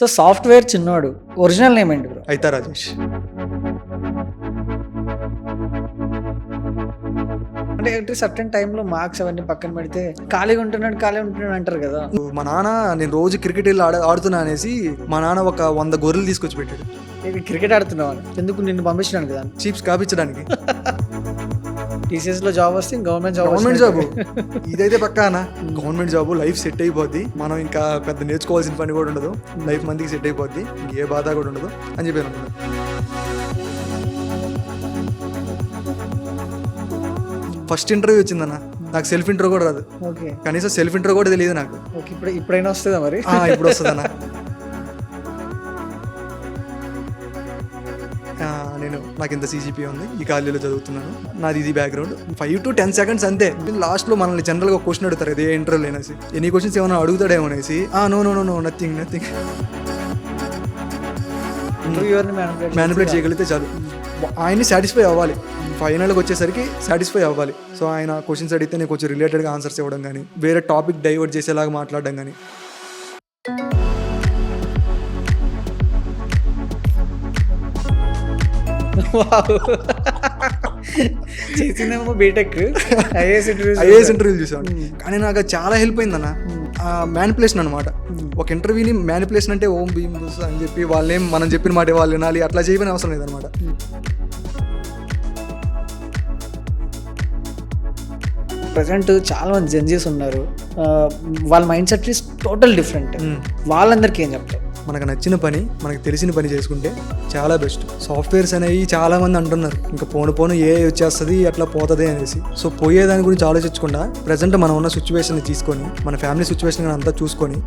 So software చిన్నోడు. Original name ఏంటి bro? అయితా రాజేష్. అంటే ఏంటి సర్టెన్ టైమ్‌లో మార్క్స్ అవన్నీ పక్కన పెడితే ఖాళీగా ఉంటున్నాడు అంటారు కదా! మా నాన్న నేను రోజు క్రికెట్ వెళ్ళి ఆడుతున్నా అనేసి మా నాన్న ఒక 100 గొర్రెలు తీసుకొచ్చి పెట్టాడు. నేను క్రికెట్ ఆడుతున్నావు అని. ఎందుకు నిన్ను పంపించడానికి కదా! చీప్స్ కాపించడానికి. టీసీఎస్‌లో జాబ్ వస్తే గవర్నమెంట్ జాబ్ ఇదైతే పక్కానా గవర్నమెంట్ జాబ్ లైఫ్ సెట్ అయిపోద్ది. మనం ఇంకా పెద్ద నేర్చుకోవాల్సిన పని కూడా ఉండదు. లైఫ్ మందికి సెట్ అయిపోద్ది. ఏ బాధ కూడా ఉండదు అని చెప్పాను. ఫస్ట్ ఇంటర్వ్యూ వచ్చిందన్న. నాకు సెల్ఫ్ ఇంట్రో కూడా రాదు. ఓకే. కనీసం సెల్ఫ్ ఇంట్రో కూడా తెలియదు నాకు. ఓకే. ఇప్పుడైనా వస్తుందా మరి? ఇప్పుడు వస్తుందన్న. నాకు ఇంత CGPA ఉంది, ఈ కాలేజీలో చదువుతున్నాను, నాది ఇది బ్యాక్గ్రౌండ్. 5 to 10 seconds అంతే. లాస్ట్లో మనల్ని జనరల్గా ఒక క్వశ్చన్ అడుగుతారు, అదే ఇంటర్వ్యూ అనేసి. ఎన్ని క్వశ్చన్స్ ఏమైనా అడుగుతాడేమో అనేసి. No nothing. మ్యానిపులేట్ చేయగలిగితే చాలు. ఆయన్ని సాటిస్ఫై అవ్వాలి. ఫైనల్కి వచ్చేసరికి సాటిస్ఫై అవ్వాలి. సో ఆయన క్వశ్చన్స్ అడిగితే నేను కొంచెం రిలేటెడ్గా ఆన్సర్స్ ఇవ్వడం కానీ, వేరే టాపిక్ డైవర్ట్ చేసేలాగా మాట్లాడడం కానీ. చేసిందేమో బీటెక్, ఐఏఎస్ ఇంటర్వ్యూ చూసాను. కానీ నాకు చాలా హెల్ప్ అయిందన్న. మ్యానిపులేషన్ అనమాట. ఒక ఇంటర్వ్యూని మ్యానిపులేషన్ అంటే ఓం భీమ్ అని చెప్పి వాళ్ళేం మనం చెప్పిన మాట వాళ్ళు వినాలి అట్లా చేయని అవసరం లేదనమాట. ప్రజెంట్ చాలా మంది జెన్జీస్ ఉన్నారు. వాళ్ళ mind set is total different. వాళ్ళందరికీ ఏం చెప్తారు? మనకు నచ్చిన పని, మనకు తెలిసిన పని చేసుకుంటే చాలా బెస్ట్. సాఫ్ట్వేర్స్ అనేవి చాలా మంది అంటున్నారు ఇంకా పోను ఏ వచ్చేస్తుంది అట్లా పోతుంది అనేసి. సో పోయేదాని గురించి ఆలోచించకుండా ప్రజెంట్ మనం ఉన్న సిచ్యువేషన్ తీసుకొని, మన ఫ్యామిలీ సిచ్యువేషన్ అంతా చూసుకొని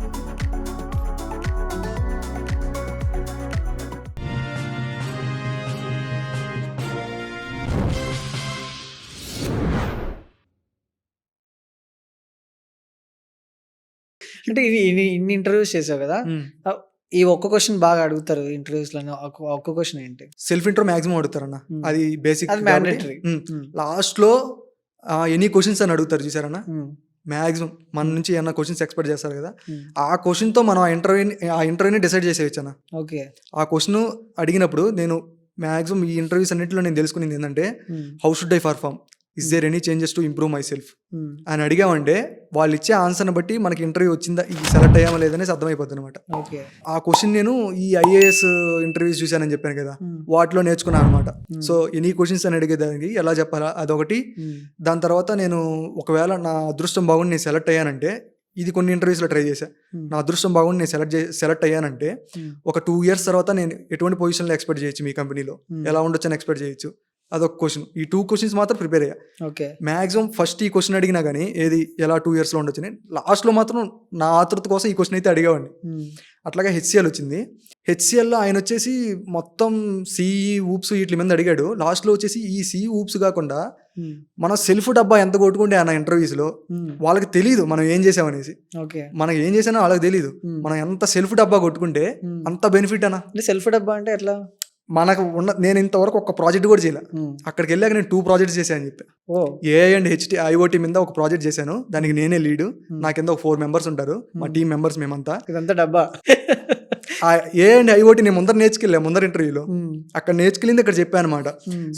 అంటే ఇన్ని ఇంటర్వ్యూస్ చేసావు కదా, ఈ ఒక్క క్వశ్చన్ బాగా అడుగుతారు ఇంటర్వ్యూస్ లో. ఒక్క క్వశ్చన్ ఏంటి? సెల్ఫ్ ఇంట్రో మాక్సిమం అడుగుతారన్న. అది బేసిక్, మ్యాండేటరీ. లాస్ట్ లో ఎనీ క్వశ్చన్స్ అని అడుగుతారు చూసారన్న. మాక్సిమం మన నుంచి ఏమన్నా క్వశ్చన్స్ ఎక్స్పెక్ట్ చేస్తారు కదా, ఆ క్వశ్చన్ తో మనం ఆ ఇంటర్వ్యూని డిసైడ్ చేసేయచ్చు అన్న. ఓకే. ఆ క్వశ్చన్ అడిగినప్పుడు నేను మాక్సిమం ఈ ఇంటర్వ్యూస్ అన్నింటిలో నేను తెలుసుకునేది ఏంటంటే, how should I perform, is there any changes to improve myself అని అడిగామంటే వాళ్ళు ఇచ్చే ఆన్సర్ని బట్టి మనకి ఇంటర్వ్యూ వచ్చిందా, ఈ సెలెక్ట్ అయ్యామా లేదనేసి అర్థమైపోతుంది అనమాట. ఆ క్వశ్చన్ నేను ఈ IAS ఇంటర్వ్యూస్ చూశానని చెప్పాను కదా, వాటిలో నేర్చుకున్నాను అనమాట. సో ఎనీ క్వశ్చన్స్ అని అడిగేదానికి ఎలా చెప్పాలా అదొకటి. దాని తర్వాత నేను ఒకవేళ నా అదృష్టం బాగుండి నేను సెలెక్ట్ అయ్యానంటే, ఇది కొన్ని ఇంటర్వ్యూస్లో ట్రై చేశాను. నా అదృష్టం బాగుండి నేను సెలెక్ట్ అయ్యానంటే ఒక 2 years తర్వాత నేను ఎటువంటి పొజిషన్లో ఎక్స్పెక్ట్ చేయొచ్చు, మీ కంపెనీలో ఎలా ఉండొచ్చు అని ఎక్స్పెక్ట్ చేయొచ్చు. అదొక క్వశ్చన్. ఈ 2 questions మాత్రం ప్రిపేర్ అయ్యా. ఓకే. మ్యాక్సిమం ఫస్ట్ ఈ క్వశ్చన్ అడిగినా కానీ ఏది ఎలా 2 yearsలో ఉండొచ్చు. లాస్ట్లో మాత్రం నా ఆతృత కోసం ఈ క్వశ్చన్ అయితే అడిగేవాడిని. అట్లాగే HCL వచ్చింది. HCLలో ఆయన వచ్చేసి మొత్తం CE ఊప్స్ వీటి మీద అడిగాడు. లాస్ట్లో వచ్చేసి ఈ CE ఊప్స్ కాకుండా మనం సెల్ఫ్ డబ్బా ఎంత కొట్టుకుంటే అన్న ఇంటర్వ్యూస్లో వాళ్ళకి తెలియదు మనం ఏం చేసామనేసి. మనం ఏం చేసానో వాళ్ళకి తెలియదు. మనం ఎంత సెల్ఫ్ డబ్బా కొట్టుకుంటే అంత బెనిఫిట్ అన్న. సెల్ఫ్ డబ్బా అంటే ఎట్లా? మనకు నేను ఇంతవరకు ఒక ప్రాజెక్ట్ కూడా చేయలే. అక్కడికి వెళ్ళాక నేను 2 projects చేశాను అని చెప్పి. AI and IoT మీద ఒక ప్రాజెక్ట్ చేశాను. దానికి నేనే లీడ్. నా కింద ఒక 4 members ఉంటారు, మా టీం మెంబర్స్ మేమంతా. ఇదంతా డబ్బా. AI and IoT నేను ముందర ఇంటర్వ్యూలో అక్కడ నేర్చుకెళ్ళింది ఇక్కడ చెప్పాను అనమాట.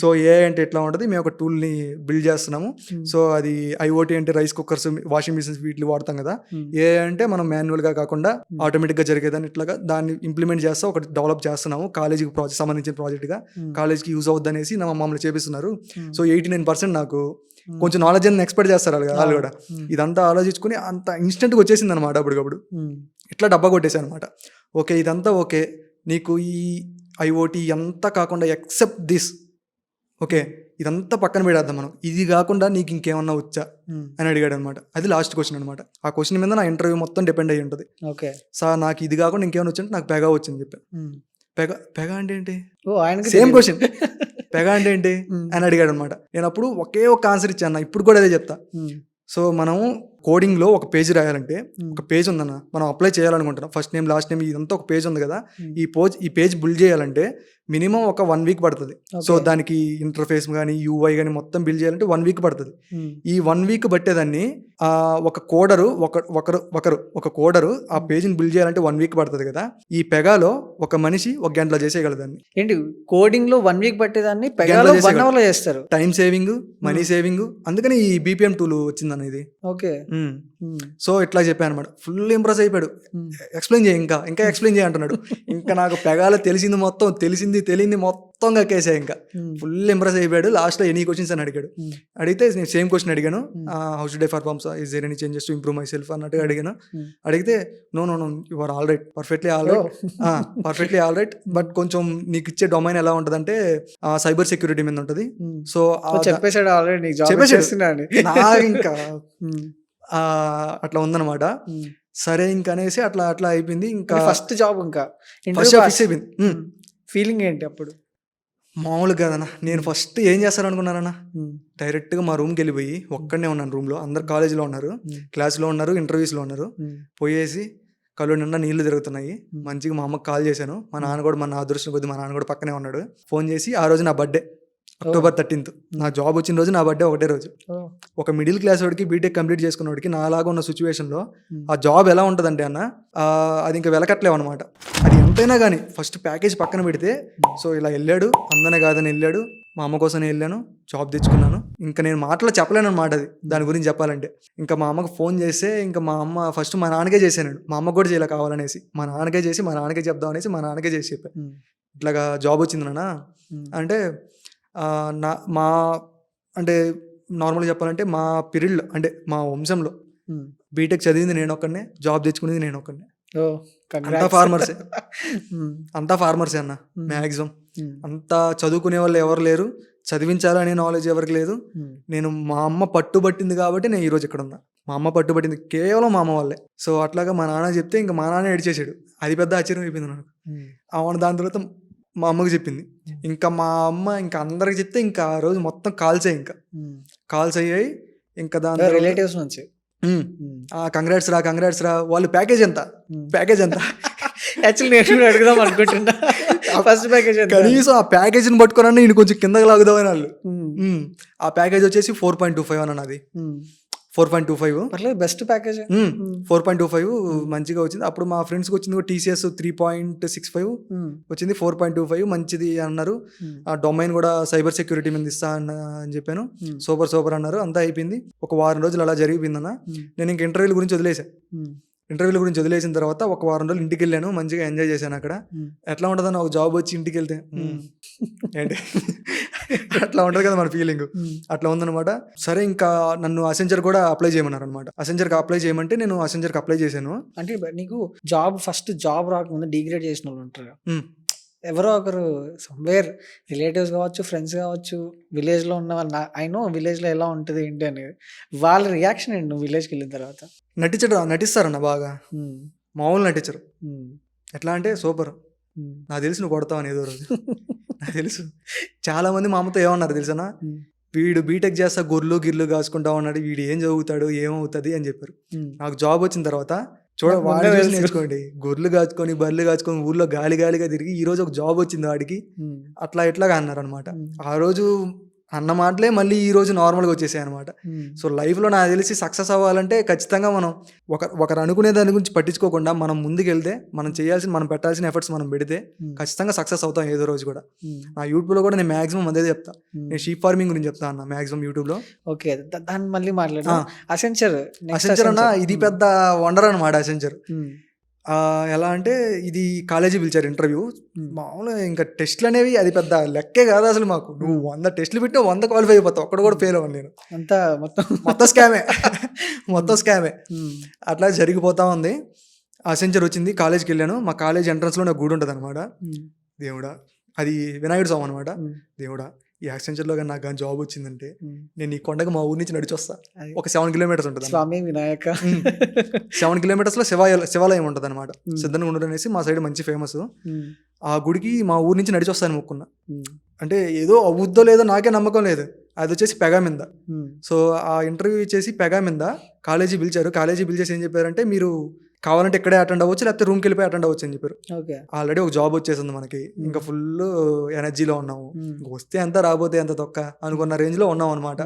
సో AI అంటే ఎట్లా ఉంటుంది, మేము ఒక టూల్ని బిల్డ్ చేస్తున్నాము. సో అది IoT అంటే రైస్ కుక్కర్స్, వాషింగ్ మిషన్స్ వీటిని వాడతాం కదా. AI అంటే మనం మాన్యువల్గా కాకుండా ఆటోమేటిక్గా జరిగేదాన్ని ఇట్లాగా దాన్ని ఇంప్లిమెంట్ చేస్తా ఒకటి డెవలప్ చేస్తున్నాము. కాలేజీకి సంబంధించిన ప్రాజెక్ట్గా కాలేజ్కి యూజ్ అవుద్ది అనేసి మమ్మల్ని చేపిస్తున్నారు. సో 89% నాకు కొంచెం నాలెడ్జ్ అని ఎక్స్పెక్ట్ చేస్తారు వాళ్ళు కూడా. ఇదంతా ఆలోచించుకుని అంత ఇన్స్టెంట్గా వచ్చేసింది అనమాట. అప్పటికప్పుడు ఇట్లా డబ్బా కొట్టేసాను అనమాట. ఓకే, ఇదంతా ఓకే, నీకు ఈ IoT అంతా కాకుండా ఎక్సెప్ట్ దిస్, ఓకే ఇదంతా పక్కన పెడేద్దాం మనం, ఇది కాకుండా నీకు ఇంకేమన్నా వచ్చా అని అడిగాడు అనమాట. అది లాస్ట్ క్వశ్చన్ అనమాట. ఆ క్వశ్చన్ మీద నా ఇంటర్వ్యూ మొత్తం డిపెండ్ అయ్యి ఉంటుంది. ఓకే సార్ నాకు ఇది కాకుండా ఇంకేమైనా వచ్చింటే నాకు పెగా వచ్చింది చెప్పాను. పెగా అంటే ఏంటి? ఆయనకి సేమ్ క్వశ్చన్, పెగా అంటే ఏంటి అని అడిగాడు అనమాట. నేను అప్పుడు ఒకే ఒక ఆన్సర్ ఇచ్చాను. ఇప్పుడు కూడా అదే చెప్తా. సో మనం కోడింగ్లో ఒక పేజ్ రాయాలంటే ఒక పేజ్ ఉందన్న, మనం అప్లై చేయాలనుకుంటున్నాం, ఫస్ట్ నేమ్ లాస్ట్ నేమ్ ఇదంతా ఒక పేజ్ ఉంది కదా, ఈ పేజ్ బిల్డ్ చేయాలంటే మినిమం ఒక 1 వీక్ పడుతుంది. సో దానికి ఇంటర్ఫేస్ కానీ యూఐ కానీ మొత్తం బిల్డ్ చేయాలంటే 1 వీక్ పడుతుంది. ఈ 1 వీక్ పట్టేదాన్ని ఒక కోడరు ఆ పేజ్ని బిల్డ్ చేయాలంటే 1 వీక్ పడుతుంది కదా, ఈ పెగాలో ఒక మనిషి 1 గంటలో చేసేయగలదాన్ని. ఏంటి కోడింగ్ లో 1 వీక్ పట్టేదాన్ని పెగాలో 1 అవర్ లో చేస్తారు. టైం సేవింగ్, మనీ సేవింగ్, అందుకని ఈ BPM టూల్ వచ్చిందన్న ఇది. ఓకే. సో ఇట్లా చెప్పాను అనమాట. ఫుల్ ఇంప్రెస్ అయిపోయాడు. ఎక్స్ప్లెయిన్ చేయి, ఇంకా ఎక్స్ప్లెయిన్ చేయి అంటున్నాడు. ఇంకా నాకు పెగాలో తెలిసింది తెలియంది మొత్తం కక్కేసా. ఇంకా ఫుల్ ఇంప్రెస్ అయిపోయాడు. లాస్ట్ లో ఎనీ క్వశ్చన్స్ అని అడిగాడు. అడిగితే నేను సేమ్ క్వశ్చన్ అడిగాను, how should I perform, is there any changes to improve myself అన్నట్టుగా అడిగాను. అడిగితే no you are all right, perfectly all right, but కొంచెం నీకు ఇచ్చే డొమైన్ ఎలా ఉంటుంది అంటే సైబర్ సెక్యూరిటీ మీద ఉంటుంది. సో చెప్పేసాడు ఆల్రెడీ, ఇంకా అట్లా ఉందన్నమాట. సరే ఇంకా అనేసి అట్లా అయిపోయింది. ఇంకా ఫస్ట్ జాబ్ ఇంకా ఫస్ట్ ఫిక్స్ అయిపోయింది. ఫీలింగ్ ఏంటి అప్పుడు? మామూలుగా కదన్నా, నేను ఫస్ట్ ఏం చేస్తాను అనుకున్నానన్నా, డైరెక్ట్గా మా రూమ్కి వెళ్ళిపోయి ఒక్కడనే ఉన్నాను రూమ్లో. అందరు కాలేజీలో ఉన్నారు, క్లాస్లో ఉన్నారు, ఇంటర్వ్యూస్లో ఉన్నారు. పోయేసి కళ్ళు నిండా నీళ్లు తిరుగుతున్నాయి. మంచిగా మా అమ్మకి కాల్ చేశాను. మా నాన్న కూడా, నా అదృష్టం కొద్ది మా నాన్న కూడా పక్కనే ఉన్నాడు. ఫోన్ చేసి ఆ రోజు నా బర్త్డే, October 13th, నా జాబ్ వచ్చిన రోజు, నా బర్త్డే ఒకటే రోజు. ఒక మిడిల్ క్లాస్ వాడికి, బీటెక్ కంప్లీట్ చేసుకున్న వాడికి, నాలాగా ఉన్న సిచ్యువేషన్లో ఆ జాబ్ ఎలా ఉంటుందంటే అన్న, అది ఇంకా వెలకట్లేవు అనమాట. అది ఎంతైనా కానీ ఫస్ట్ ప్యాకేజ్ పక్కన పెడితే, సో ఇలా వెళ్ళాడు, అందనే కాదని వెళ్ళాడు, మా అమ్మ కోసమే వెళ్ళాను, జాబ్ తెచ్చుకున్నాను. ఇంకా నేను మాటలో చెప్పలేను అనమాట అది, దాని గురించి చెప్పాలంటే. ఇంకా మా అమ్మకు ఫోన్ చేస్తే, ఇంకా మా అమ్మ ఫస్ట్ మా నాన్నకే చేశాను, మా అమ్మ కూడా చేయాలి కావాలనేసి, మా నాన్నకే చేసి మా నాన్నకే చెప్దాం అనేసి మా నాన్నకే చేసి చెప్పాను, ఇట్లాగా జాబ్ వచ్చింది నాన్న అంటే. అంటే నార్మల్గా చెప్పాలంటే మా పీరియడ్లో, అంటే మా వంశంలో బీటెక్ చదివింది నేను ఒక్కనే, జాబ్ తెచ్చుకునేది నేను ఒక్కనే. అంతా ఫార్మర్సే అన్న మ్యాక్సిమం. అంతా చదువుకునే వాళ్ళు ఎవరు లేరు, చదివించాలనే నాలెడ్జ్ ఎవరికి లేదు. నేను మా అమ్మ పట్టుబట్టింది కాబట్టి నేను ఈరోజు ఇక్కడ ఉన్నా. మా అమ్మ పట్టుబట్టింది కేవలం మా అమ్మ వాళ్ళే. సో అట్లాగా మా నాన్న చెప్తే ఇంకా మా నాన్న ఏడ్చేసాడు. అది పెద్ద ఆశ్చర్యం అయిపోయింది నాకు. అవును. దాని తర్వాత మా అమ్మకి చెప్పింది. ఇంకా మా అమ్మ ఇంకా అందరికి చెప్తే ఇంకా ఆ రోజు మొత్తం కాల్స్ అయ్యాయి. ఇంకా దాని రిలేటివ్స్ నుంచి కంగ్రాట్స్ రా, వాళ్ళు ప్యాకేజ్ ఎంత యాక్చువల్లీ నేను అడుగుదాం అనుకుంటున్నా, ఫస్ట్ ప్యాకేజ్ కనీసం ఆ ప్యాకేజ్ని పట్టుకోనన్నా నేను కొంచెం కిందకి లాగుదామని వాళ్ళు. ఆ ప్యాకేజ్ వచ్చేసి 4.25 అన్నది. 4.25 బెస్ట్ ప్యాకేజ్. 4.25 మంచిగా వచ్చింది. అప్పుడు మా ఫ్రెండ్స్కి వచ్చింది TCS 3.65 వచ్చింది. 4.25 మంచిది అన్నారు. ఆ డొమైన్ కూడా సైబర్ సెక్యూరిటీ మీద ఇస్తా అని చెప్పాను. సూపర్ అన్నారు. అంతా అయిపోయింది. ఒక వారం రోజులు అలా జరిగిపోయిందన్న. నేను ఇంక ఇంటర్వ్యూల గురించి వదిలేసిన తర్వాత ఒక వారం రోజులు ఇంటికి వెళ్ళాను. మంచిగా ఎంజాయ్ చేశాను అక్కడ. ఎట్లా ఉంటుందన్న ఒక జాబ్ వచ్చి ఇంటికి వెళ్తే ఏంటి అట్లా ఉంటుంది కదా మన ఫీలింగ్. అట్లా ఉందన్నమాట. సరే ఇంకా నన్ను అసెంచర్ కూడా అప్లై చేయమన్నారు అనమాట. అసెంచర్కి అప్లై చేయమంటే నేను అసెంచర్కి అప్లై చేశాను. అంటే నీకు ఫస్ట్ జాబ్ రాకముందు డిగ్రేడ్ చేసిన వాళ్ళు ఉంటారు, ఎవరో ఒకరు సమ్వేర్, రిలేటివ్స్ కావచ్చు, ఫ్రెండ్స్ కావచ్చు, విలేజ్లో ఉన్న వాళ్ళు. ఐ నో విలేజ్లో ఎలా ఉంటుంది ఏంటి అనేది. వాళ్ళ రియాక్షన్ ఏంటి నువ్వు విలేజ్కి వెళ్ళిన తర్వాత? నటిస్తారన్న బాగా, మామూలు నటించరు. ఎట్లా అంటే సూపర్, నాకు తెలుసు నువ్వు కొడతావని ఏదో రోజు. నాకు తెలుసు. చాలా మంది మా అమ్మతో ఏమన్నారు తెలుసా, వీడు బీటెక్ చేస్తా గిర్లు కాసుకుంటా ఉన్నాడు, వీడు ఏం చదువుతాడు ఏమవుతుంది అని చెప్పారు. నాకు జాబ్ వచ్చిన తర్వాత వాడు నేర్చుకోండి, గొర్రెలు కాచుకొని బర్రెలు కాచుకొని ఊర్లో గాలిగా తిరిగి ఈ రోజు ఒక జాబ్ వచ్చింది వాడికి, అట్లా ఇట్లాగా అన్నారు అనమాట. ఆ రోజు అన్న మాటలే మళ్ళీ ఈ రోజు నార్మల్గా వచ్చేసాయి అనమాట. సో లైఫ్లో నాకు తెలిసి సక్సెస్ అవ్వాలంటే ఖచ్చితంగా మనం ఒకరు అనుకునే దాని గురించి పట్టించుకోకుండా మనం ముందుకెళ్తే, మనం పెట్టాల్సిన ఎఫర్ట్స్ మనం పెడితే ఖచ్చితంగా సక్సెస్ అవుతాం ఏదో రోజు కూడా. నా యూట్యూబ్లో కూడా నేను మాక్సిమం అదే చెప్తా. నేను షీప్ ఫార్మింగ్ గురించి చెప్తా అన్న మాక్సిమం యూట్యూబ్లో. ఓకే, దాన్ని మళ్ళీ మాట్లాడు. అసెంచర్ అన్న ఇది పెద్ద వండర్ అనమాట. అసెంచర్ ఎలా అంటే, ఇది కాలేజీ పిలిచారు ఇంటర్వ్యూ. మామూలుగా ఇంకా టెస్ట్లు అనేవి అది పెద్ద లెక్కే కాదు అసలు మాకు. నువ్వు 100 టెస్ట్లు పెట్టినా 100 క్వాలిఫై అయిపోతావు, ఒక్కడు కూడా ఫెయిల్ అవ్వను నేను. అంతా మొత్తం స్కామే. అట్లా జరిగిపోతా ఉంది. అసెంచర్ వచ్చింది, కాలేజ్కి వెళ్ళాను. మా కాలేజ్ ఎంట్రన్స్లో నాకు గుడి ఉంటుంది అనమాట. దేవుడా, అది వినాయకుడు స్వామి అనమాట. దేవుడా, ఈ అసెంచర్లో కానీ నాకు జాబ్ వచ్చిందంటే నేను ఈ కొండకు మా ఊరి నుంచి నడిచొస్తా. ఒక 7 kilometers ఉంటుంది. స్వామి వినాయక 7 kilometers శివాలయం ఉంటుంది అనమాట. సిద్ధనగుండూరు అనేసి మా సైడ్ మంచి ఫేమస్. ఆ గుడికి మా ఊరి నుంచి నడిచొస్తాను మొక్కున్నా. అంటే ఏదో అవుద్దో లేదో నాకే నమ్మకం లేదు. అది వచ్చేసి పెగామింద. హ్మ్. సో ఆ ఇంటర్వ్యూ ఇచ్చేసి పెగామింద కాలేజీ పిలిచారు. కాలేజీ పిలిచేసి ఏం చెప్పారంటే, మీరు కావాలంటే ఇక్కడే అటెండ్ అవ్వచ్చు, లేకపోతే రూమ్కి వెళ్ళిపోయి అటెండ్ అవ్వచ్చు అని చెప్పారు. ఓకే. ఆల్రెడీ ఒక జాబ్ వచ్చేసింది మనకి, ఇంకా ఫుల్ ఎనర్జీలో ఉన్నాము. వస్తే ఎంత రాబోతే ఎంత తొక్క అనుకున్న రేంజ్లో ఉన్నాం అనమాట.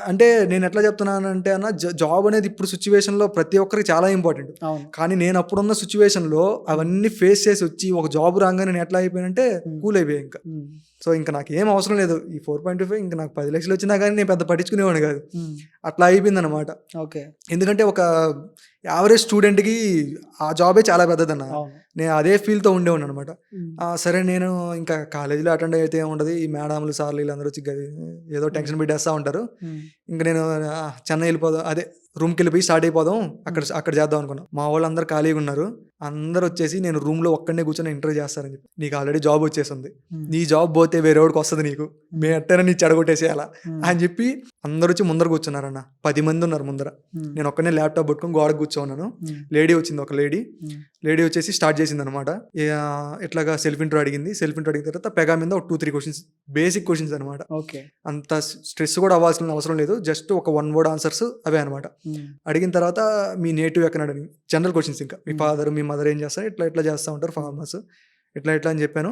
అంటే నేను ఎట్లా చెప్తున్నానంటే అన్న, జాబ్ అనేది ఇప్పుడు సిచ్యువేషన్లో ప్రతి ఒక్కరికి చాలా ఇంపార్టెంట్. అవును. కానీ నేను అప్పుడున్న సిచ్యువేషన్లో అవన్నీ ఫేస్ చేసి వచ్చి ఒక జాబ్ రాగానే నేను ఎట్లా అయిపోయానంటే కూల్ అయిపోయాయి ఇంకా. సో ఇంకా నాకు ఏం అవసరం లేదు ఈ 4.25, ఇంకా నాకు 10 లక్షలు వచ్చినా కానీ నేను పెద్ద పట్టించుకునేవాడిని కాదు. అట్లా అయిపోయింది అనమాట. ఓకే. ఎందుకంటే ఒక యావరేజ్ స్టూడెంట్కి ఆ జాబే చాలా పెద్దదన్న. అవును. నేను అదే ఫీల్తో ఉండేవాడిని అనమాట. సరే నేను ఇంకా కాలేజీలో అటెండ్ అయితే ఏముండదు, ఈ మేడంలు సార్లు వీళ్ళందరూ వచ్చి ఏదో టెన్షన్ పెట్టేస్తూ ఉంటారు. ఇంకా నేను చెన్నై వెళ్ళిపోదాం, అదే రూమ్కి వెళ్ళిపోయి స్టార్ట్ అయిపోదాం, అక్కడ చేద్దాం అనుకున్నాను. మా వాళ్ళు అందరూ ఖాళీగా ఉన్నారు. అందరూ వచ్చేసి నేను రూమ్లో ఒక్కడనే కూర్చొని ఇంటర్వ్యూ చేస్తారని చెప్పి, నీకు ఆల్రెడీ జాబ్ వచ్చేసింది, నీ జాబ్ పోతే వేరేవాడికి వస్తుంది, నీకు మేము ఎట్టైనా నీ చెడగొట్టేసేయాలా అని చెప్పి అందరూ వచ్చి ముందర కూర్చున్నారన్న. 10 మంది ఉన్నారు ముందర. నేను ఒక్కనే ల్యాప్టాప్ పట్టుకొని గోడకు కూర్చోన్నాను. లేడీ వచ్చింది, ఒక లేడీ వచ్చేసి స్టార్ట్ చేసింది అనమాట. ఇట్లాగా సెల్ఫ్ ఇంట్రో అడిగింది. సెల్ఫ్ ఇంట్రో అడిగిన తర్వాత పెగా మీద ఒక 2-3 క్వశ్చన్స్, బేసిక్ క్వశ్చన్స్ అనమాట. అంత స్ట్రెస్ కూడా అవ్వాల్సిన అవసరం లేదు, జస్ట్ ఒక 1 word ఆన్సర్స్ అవే అనమాట. అడిగిన తర్వాత మీ నేటివ్ ఎక్కడ అడిగింది, జనరల్ క్వశ్చన్స్. ఇంకా మీ ఫాదర్ మీ మదర్ ఏం చేస్తారు, ఇట్లా చేస్తూ ఉంటారు ఫార్మర్స్, ఇట్లా అని చెప్పాను.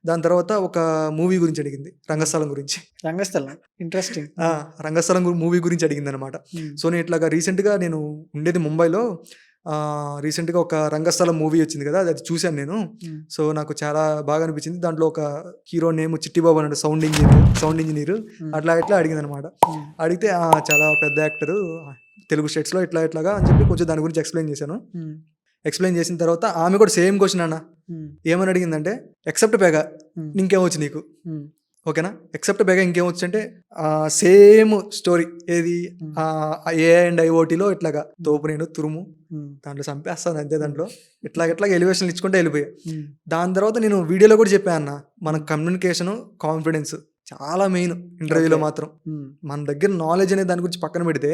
దాని తర్వాత ఒక మూవీ గురించి అడిగింది, రంగస్థలం గురించి. ఇంట్రెస్టింగ్. రంగస్థలం మూవీ గురించి అడిగింది అనమాట. సో నేను ఇట్లాగా రీసెంట్గా నేను ఉండేది ముంబైలో, రీసెంట్గా ఒక రంగస్థలం మూవీ వచ్చింది కదా, అది చూశాను నేను. సో నాకు చాలా బాగా అనిపించింది. దాంట్లో ఒక హీరో నేమ్ చిట్టిబాబు అన్నాడు, సౌండ్ ఇంజనీర్. అట్లా అడిగింది అనమాట. అడిగితే చాలా పెద్ద యాక్టరు తెలుగు స్టేట్స్లో ఇట్లాగా అని చెప్పి కొంచెం దాని గురించి ఎక్స్ప్లెయిన్ చేశాను. ఎక్స్ప్లెయిన్ చేసిన తర్వాత ఆమె కూడా సేమ్ క్వశ్చన్ అన్న. ఏమని అడిగిందంటే, ఎక్సెప్ట్ పెగా ఇంకేమొచ్చు నీకు, ఓకేనా, ఎక్సెప్ట్ పెగా ఇంకేమొచ్చు అంటే సేమ్ స్టోరీ. ఏది AI అండ్ IoTలో ఇట్లాగా తోపు నేను తురుము, దాంట్లో చంపేస్తాను అంతే. దాంట్లో ఇట్లా ఎలివేషన్లు ఇచ్చుకుంటే వెళ్ళిపోయా. దాని తర్వాత నేను వీడియోలో కూడా చెప్పాను అన్న, మన కమ్యూనికేషన్, కాన్ఫిడెన్స్ చాలా మెయిన్ ఇంటర్వ్యూలో మాత్రం. మన దగ్గర నాలెడ్జ్ అనే దాని గురించి పక్కన పెడితే,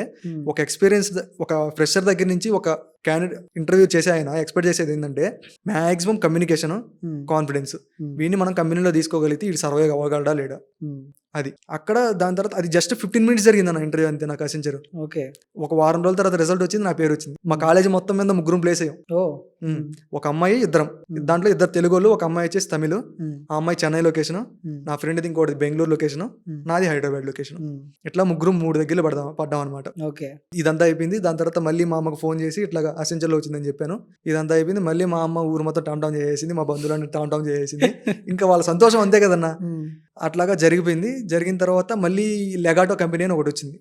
ఒక ఎక్స్పీరియన్స్, ఒక ఫ్రెషర్ దగ్గర నుంచి ఒక క్యాండిడేట్ ఇంటర్వ్యూ చేసే ఆయన ఎక్స్పెక్ట్ చేసేది ఏంటంటే మ్యాక్సిమం కమ్యూనికేషన్, కాన్ఫిడెన్స్. వీడిని మనం కంపెనీలో తీసుకోగలిగితే ఇది సర్వైవ్ అవ్వగలడా లేడా, అది అక్కడ. దాని తర్వాత అది జస్ట్ 15 minutes జరిగింది అన్న ఇంటర్వ్యూ, అంతే. నాకు అసించారు. ఒక వారం రోజుల తర్వాత రిజల్ట్ వచ్చింది, నా పేరు వచ్చింది. మా కాలేజీ మొత్తం మీద 3 ప్లేస్ అయ్యాం. ఒక అమ్మాయి, దాంట్లో 2 తెలుగు వాళ్ళు, ఒక అమ్మాయి వచ్చేసి తమిళ్. ఆ అమ్మాయి చెన్నై లొకేషన్, నా ఫ్రెండ్ ఇంకోటి బెంగళూరు లొకేషన్, నాది హైదరాబాద్ లొకేషన్. ఇట్లా 3 దగ్గర పడ్డాం అనమాట. ఇదంతా అయిపోయింది. దాని తర్వాత మళ్ళీ మా అమ్మకు ఫోన్ చేసి ఇట్లా అసెంచర్లో వచ్చిందని చెప్పాను. ఇదంతా అయిపోయింది. మళ్ళీ మా అమ్మ ఊరు మొత్తం టామ్ చేసేసింది, మా బంధువులను టామ్ చేసేసింది. ఇంకా వాళ్ళ సంతోషం అంతే కదన్నా. అట్లాగా జరిగిపోయింది. జరిగిన తర్వాత మళ్ళీ లెగాటో కంపెనీ అని ఒకటి వచ్చింది.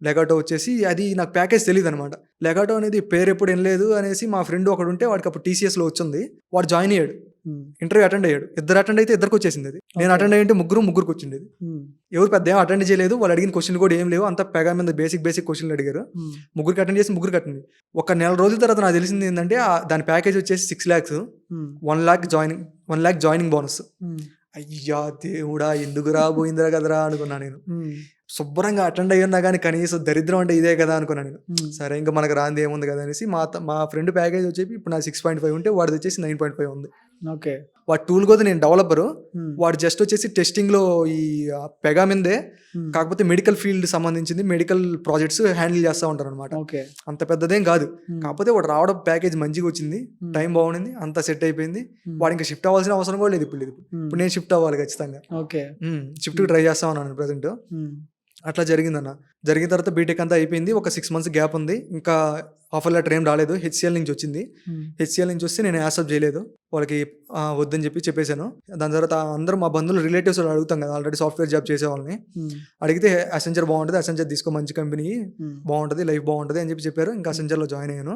లెగాటో వచ్చేసి అది నాకు ప్యాకేజ్ తెలియదు అనమాట. లెగాటో అనేది పేరు ఎప్పుడు వినలేదు అనేసి మా ఫ్రెండ్ ఒకడు ఉంటే, వాడికి అప్పుడు TCSలో వచ్చింది. వాడు జాయిన్ అయ్యాడు, ఇంటర్వ్యూ అటెండ్ అయ్యాడు. 2 అటెండ్ అయితే 2కి వచ్చేసింది అది. నేను అటెండ్ అయ్యింటే ముగ్గురికి వచ్చింది. ఎవరు పెద్ద ఏం అటెండ్ చేయలేదు. వాళ్ళు అడిగిన క్వశ్చన్ కూడా ఏం లేవు, అంతా పెగా మీద బేసిక్ క్వశ్చన్లు అడిగారు. 3కి అటెండ్ చేసి 3కి అటెండ్. ఒక నెల రోజుల తర్వాత నాకు తెలిసింది ఏంటంటే, దాని ప్యాకేజ్ వచ్చేసి 6 lakhs, 1 lakh జాయినింగ్ బోనస్. అయ్యా దేవుడా, ఎందుకు రాబోయిందిరా కదరా అనుకున్నా నేను. శుభ్రంగా అటెండ్ అయ్యున్నా కానీ కనీసం దరిద్రం అంటే ఇదే కదా అనుకున్నాను నేను. సరే ఇంకా మనకు రాంది ఏముంది కదా అనేసి మా ఫ్రెండ్ ప్యాకేజ్ వచ్చేసి ఇప్పుడు నా 6.5 ఉంటే వాడిది వచ్చేసి 9.5 ఉంది. వాడు టూల్ కూడా నేను డెవలపరు, వాడు జస్ట్ వచ్చేసి టెస్టింగ్లో ఈ పెగా మీదే, కాకపోతే మెడికల్ ఫీల్డ్ సంబంధించింది మెడికల్ ప్రాజెక్ట్స్ హ్యాండిల్ చేస్తూ ఉంటారు అనమాట. అంత పెద్దదేం కాదు, కాకపోతే వాడు రావడం ప్యాకేజ్ మంచిగా వచ్చింది, టైం బాగుండింది, అంతా సెట్ అయిపోయింది. వాడు ఇంకా షిఫ్ట్ అవ్వాల్సిన అవసరం కూడా లేదు. ఇప్పుడు నేను షిఫ్ట్ అవ్వాలి ఖచ్చితంగా. షిఫ్ట్కి ట్రై చేస్తా ఉన్నాను ప్రజెంట్. అట్లా జరిగిందన్న. జరిగిన తర్వాత బీటెక్ అంతా అయిపోయింది. ఒక 6 months గ్యాప్ ఉంది. ఇంకా ఆఫర్ లెటర్ ఏం రాలేదు. HCL నుంచి వచ్చింది. HCL నుంచి వస్తే నేను యాక్సెప్ట్ చేయలేదు, వాళ్ళకి వద్దని చెప్పేశాను. దాని తర్వాత అందరూ మా బంధువులు, రిలేటివ్స్ అడుగుతాం కదా, ఆల్రెడీ సాఫ్ట్వేర్ జాబ్ చేసే వాళ్ళని అడిగితే అసెంచర్ బాగుంటుంది, అసెంచర్ తీసుకో, మంచి కంపెనీ, బాగుంటుంది, లైఫ్ బాగుంటుంది అని చెప్పారు. ఇంకా అసెంచర్లో జాయిన్ అయ్యాను.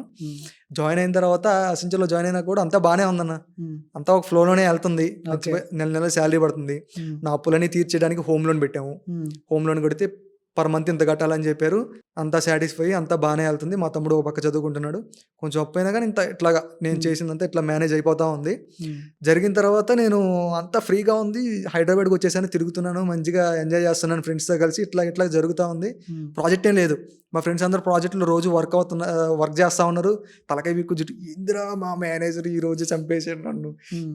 జాయిన్ అయిన తర్వాత అసెంచర్లో జాయిన్ అయినా కూడా అంతా బాగానే ఉందన్న, అంతా ఒక ఫ్లోలోనే వెళ్తుంది. నెల శాలరీ పడుతుంది. నా అప్పులన్నీ తీర్చేయడానికి హోమ్ లోన్ పెట్టాము. హోమ్ లోన్ కడితే పర్ మంత్ ఇంత కట్టాలని చెప్పారు. అంతా సాటిస్ఫై, అంతా బాగానే వెళ్తుంది. మా తమ్ముడు ఒక పక్క చదువుకుంటున్నాడు. కొంచెం అప్పు అయినా కానీ ఇట్లాగా నేను చేసిందంతా ఇట్లా మేనేజ్ అయిపోతా ఉంది. జరిగిన తర్వాత నేను అంతా ఫ్రీగా ఉంది, హైదరాబాద్కి వచ్చేసాను, తిరుగుతున్నాను, మంచిగా ఎంజాయ్ చేస్తున్నాను ఫ్రెండ్స్తో కలిసి. ఇట్లా జరుగుతూ ఉంది. ప్రాజెక్ట్ ఏం లేదు. మా ఫ్రెండ్స్ అందరూ ప్రాజెక్టులు రోజు వర్క్ చేస్తూ ఉన్నారు. తలకాయ వీక్కు జుట్టు, ఎందుకురా మా మేనేజర్ ఈ రోజు చంపేసాడు నన్ను,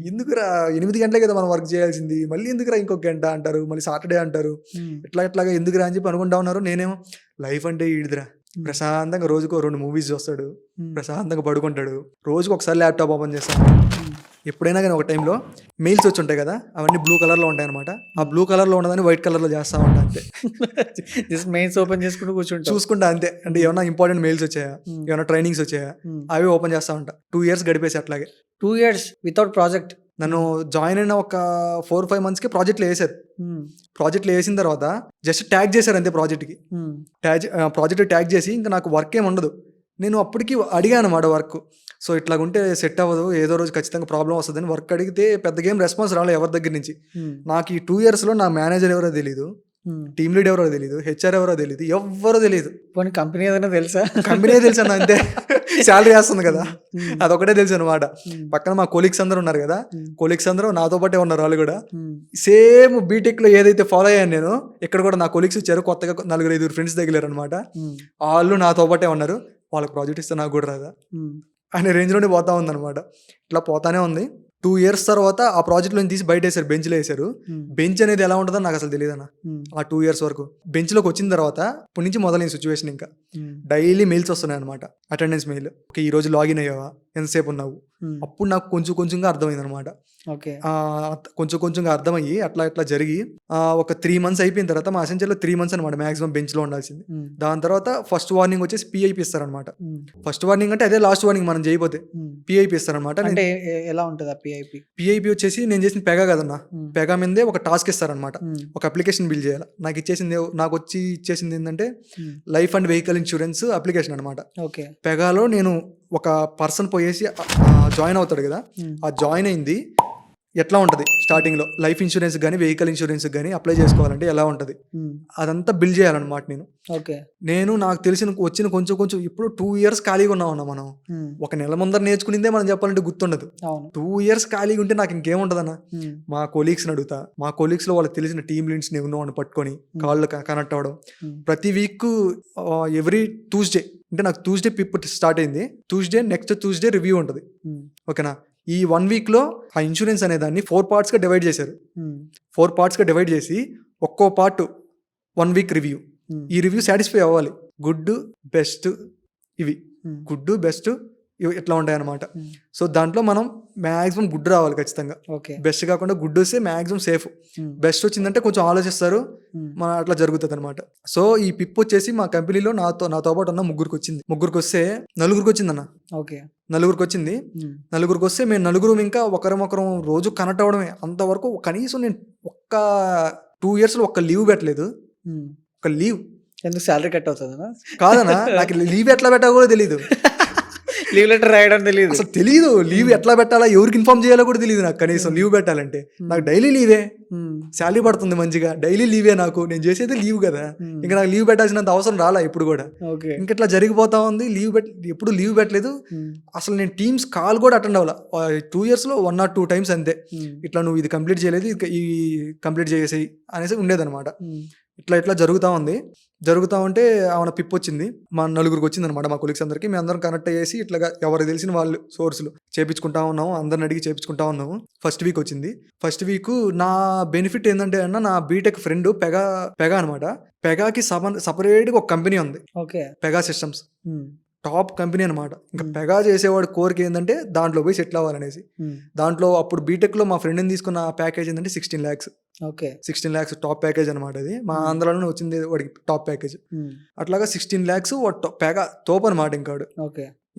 ఎందుకురా 8 గంటలే కదా మనం వర్క్ చేయాల్సింది, మళ్ళీ ఎందుకురా ఇంకొక గంట అంటారు, మళ్ళీ సాటర్డే అంటారు, ఇట్లాగా ఎందుకురా అని చెప్పి అనుకుంటా ఉన్నారు. నేనేమో లైఫ్ అంటే ఈడిదిరా, ప్రశాంతంగా రోజుకో 2 మూవీస్ చూస్తాడు, ప్రశాంతంగా పడుకుంటాడు, రోజుకు ఒకసారి ల్యాప్టాప్ ఓపెన్ చేస్తాడు. ఎప్పుడైనా కానీ ఒక టైంలో మెయిల్స్ వచ్చి ఉంటాయి కదా, అవన్నీ బ్లూ కలర్లో ఉంటాయి అనమాట. ఆ బ్లూ కలర్లో ఉండదని వైట్ కలర్లో చేస్తా ఉంటా అంతే. జస్ట్ మెయిల్స్ ఓపెన్ చేసుకుంటూ చూసుకుంటా అంతే. అంటే ఏమన్నా ఇంపార్టెంట్ మెయిల్స్ వచ్చాయా, ఏమైనా ట్రైనింగ్స్ వచ్చాయా, అవి ఓపెన్ చేస్తా ఉంటా. 2 years గడిపేసి అట్లాగే. 2 years వితౌట్ ప్రాజెక్ట్. నన్ను జాయిన్ అయిన ఒక 4-5 monthsకి ప్రాజెక్ట్లో వేసారు. ప్రాజెక్ట్లో వేసిన తర్వాత జస్ట్ ట్యాగ్ చేశారు అంతే. ప్రాజెక్ట్ ట్యాగ్ చేసి ఇంకా నాకు వర్క్ ఏమి ఉండదు. నేను అప్పటికి అడిగాను అన్నమాట వర్క్. సో ఇట్లాగుంటే సెట్ అవ్వదు, ఏదో రోజు ఖచ్చితంగా ప్రాబ్లం వస్తుందని వర్క్ అడిగితే పెద్దగా ఏం రెస్పాన్స్ రాలేదు ఎవరి దగ్గర నుంచి. నాకు ఈ 2 yearsలో నా మేనేజర్ ఎవరో తెలీదు, టీమ్ లీడ్ ఎవరో తెలియదు, హెచ్ఆర్ ఎవరో తెలియదు, ఎవ్వరో తెలియదు. కంపెనీ ఏదైనా తెలుసా? కంపెనీ తెలుసు అన్న అంతే. శాలరీ వేస్తుంది కదా, అదొకటే తెలుసు అనమాట. పక్కన మా కొలీగ్స్ అందరూ ఉన్నారు కదా, కొలీగ్స్ అందరూ నాతో పాటే ఉన్నారు. వాళ్ళు కూడా సేమ్ బీటెక్లో ఏదైతే ఫాలో అయ్యాను నేను, ఇక్కడ కూడా నా కొలీగ్స్ వచ్చారు, కొత్తగా 4-5 ఫ్రెండ్స్ తగిలారు అనమాట. వాళ్ళు నాతో పాటే ఉన్నారు. వాళ్ళకి ప్రాజెక్ట్ ఇస్తే నాకు కూడా రాదా అనే రేంజ్లోనే పోతా ఉందన్నమాట. ఇట్లా పోతానే ఉంది. 2 years తర్వాత ఆ ప్రాజెక్ట్లో తీసి బయట వేసారు, బెంచ్లో వేసారు. బెంచ్ అనేది ఎలా ఉంటుందో నాకు అసలు తెలియదు అన్న. ఆ 2 years వరకు బెంచ్లోకి వచ్చిన తర్వాత ఇప్పటి నుంచి మొదలైన సిచ్యువేషన్. ఇంకా డైలీ మెయిల్స్ వస్తున్నాయి అనమాట, అటెండెన్స్ మెయిల్. ఓకే, ఈ రోజు లాగిన్ అయ్యావా, ఎంతసేపు ఉన్నావు. అప్పుడు నాకు కొంచెంగా అర్థమైంది అనమాట. కొంచెంగా అర్థమయ్యి అట్లా జరిగి ఒక 3 months అయిపోయిన తర్వాత, మా అసెంచర్లో 3 months అనమాట మ్యాక్సిమం బెంచ్లో ఉండాల్సింది. దాని తర్వాత ఫస్ట్ వార్నింగ్ వచ్చేసి పిఐపి ఇస్తారనమాట. ఫస్ట్ వార్నింగ్ అంటే అదే లాస్ట్ వార్నింగ్ మనం చేయకపోతే పిఐపి ఇస్తారనమాట. అంటే ఎలా ఉంటుంది పిఐపి వచ్చేసి నేను చేసిన పెగా కదన్నా, పెగా మీదే ఒక టాస్క్ ఇస్తారనమాట. ఒక అప్లికేషన్ బిల్డ్ చేయాలి. నాకు ఇచ్చేసింది ఏంటంటే life and vehicle insurance application అనమాట. పెగాలో నేను ఒక పర్సన్ పోయేసి జాయిన్ అవుతాడు కదా, ఆ జాయిన్ అయింది ఎట్లా ఉంటుంది, స్టార్టింగ్లో లైఫ్ ఇన్సూరెన్స్ కానీ వెహికల్ ఇన్సూరెన్స్ కానీ అప్లై చేసుకోవాలంటే ఎలా ఉంటుంది, అదంతా బిల్డ్ చేయాలన్నమాట. నేను నాకు వచ్చిన కొంచెం ఇప్పుడు 2 years ఖాళీగా ఉన్నామన్నా. మనం 1 నెల ముందర నేర్చుకునిందే మనం చెప్పాలంటే గుర్తుండదు. 2 years ఖాళీగా ఉంటే నాకు ఇంకేముంటదన్నా. మా కొలీగ్స్ని అడుగుతా, మా కొలీగ్స్లో వాళ్ళకి తెలిసిన టీమ్ లీడ్స్ని ఉన్నవాడిని పట్టుకొని కాళ్ళు కనెక్ట్ అవ్వడం. ప్రతి వీక్ ఎవ్రీ ట్యూస్డే, అంటే నాకు ట్యూస్డే పిప్ స్టార్ట్ అయింది, నెక్స్ట్ ట్యూస్డే రివ్యూ ఉంటుంది. ఓకేనా, ఈ 1 weekలో ఆ ఇన్సూరెన్స్ అనే దాన్ని 4 partsగా డివైడ్ చేశారు. 4 partsగా డివైడ్ చేసి ఒక్కో పార్ట్ 1 week రివ్యూ. ఈ రివ్యూ సాటిస్ఫై అవ్వాలి. గుడ్, బెస్ట్, ఇవి గుడ్, బెస్ట్ ఇవి ఇట్లా ఉంటాయి అన్నమాట. సో దాంట్లో మనం మ్యాక్సిమం గుడ్ రావాలి ఖచ్చితంగా. బెస్ట్ కాకుండా గుడ్ వస్తే మ్యాక్సిమం సేఫ్. బెస్ట్ వచ్చిందంటే కొంచెం ఆలోచిస్తారు, మన అట్లా జరుగుతుంది అనమాట. సో ఈ పిప్ వచ్చేసి మా కంపెనీలో నాతో పాటు ఉన్న 3 వచ్చింది. 3 వస్తే 4 వచ్చిందన్న. 4 వచ్చింది. 4 వస్తే మేము 4 ఇంకా ఒకరం రోజు కనెక్ట్ అవ్వడమే. అంతవరకు కనీసం నేను 2 yearsలో ఒక్క లీవ్ పెట్టలేదు. ఒక లీవ్ ఎందుకు, శాలరీ కట్ అవుతుందా? కాదన్నా, నాకు లీవ్ ఎట్లా పెట్టాలో కూడా తెలీదు. లీవ్ లెటర్ రాయడం తెలియదు, అసలు తెలీదు. లీవ్ ఎట్లా పెట్టాలా, ఎవరికి ఇన్ఫార్మ్ చేయాలో కూడా తెలియదు నాకు. కనీసం లీవ్ పెట్టాలంటే నాకు డైలీ లీవే, శాలరీ పడుతుంది మంచిగా, డైలీ లీవే నాకు. నేను చేసేది లీవ్ కదా, ఇంకా నాకు లీవ్ పెట్టాల్సినంత అవసరం రాలా ఇప్పుడు కూడా. ఇంకెట్లా జరిగిపోతా ఉంది. ఎప్పుడు లీవ్ పెట్టలేదు. అసలు నేను టీమ్స్ కాల్ కూడా అటెండ్ అవ్వాల. 2 yearsలో 1 or 2 times అంతే. ఇట్లా నువ్వు ఇది కంప్లీట్ చేయలేదు, ఈ కంప్లీట్ చేసేసి అనేసి ఉండేదన్నమాట. ఇట్లా జరుగుతూ ఉంటే ఆమె పిప్ వచ్చింది. మా 4 వచ్చింది అనమాట, మా కొలీగ్స్ అందరికి. మేము అందరం కనెక్ట్ అయ్యేసి ఇట్లాగా ఎవరికి తెలిసిన వాళ్ళు సోర్సులు చేపించుకుంటా ఉన్నాము, అందరిని అడిగి చేపించుకుంటా ఉన్నాము. ఫస్ట్ వీక్ వచ్చింది. ఫస్ట్ వీక్ నా బెనిఫిట్ ఏంటంటే అన్న, నా బీటెక్ ఫ్రెండ్ పెగా అనమాట. పెగాకి సపరేట్గా ఒక కంపెనీ ఉంది, పెగా సిస్టమ్స్. టాప్ కంపెనీ అనమాట. ఇంకా పెగా చేసేవాడు కోరిక ఏంటంటే దాంట్లో పోయి సెటిల్ అవ్వాలనేసి. దాంట్లో అప్పుడు బీటెక్లో మా ఫ్రెండ్ని తీసుకున్న ప్యాకేజ్ ఏంటంటే 16 lakhs. 16 lakhs టాప్ ప్యాకేజ్ అనమాట. అది మా ఆంధ్రాలోనే వచ్చింది వాడికి టాప్ ప్యాకేజ్. అట్లాగా 16 lakhs పెగా తోపు అనమాట. ఇంకాడు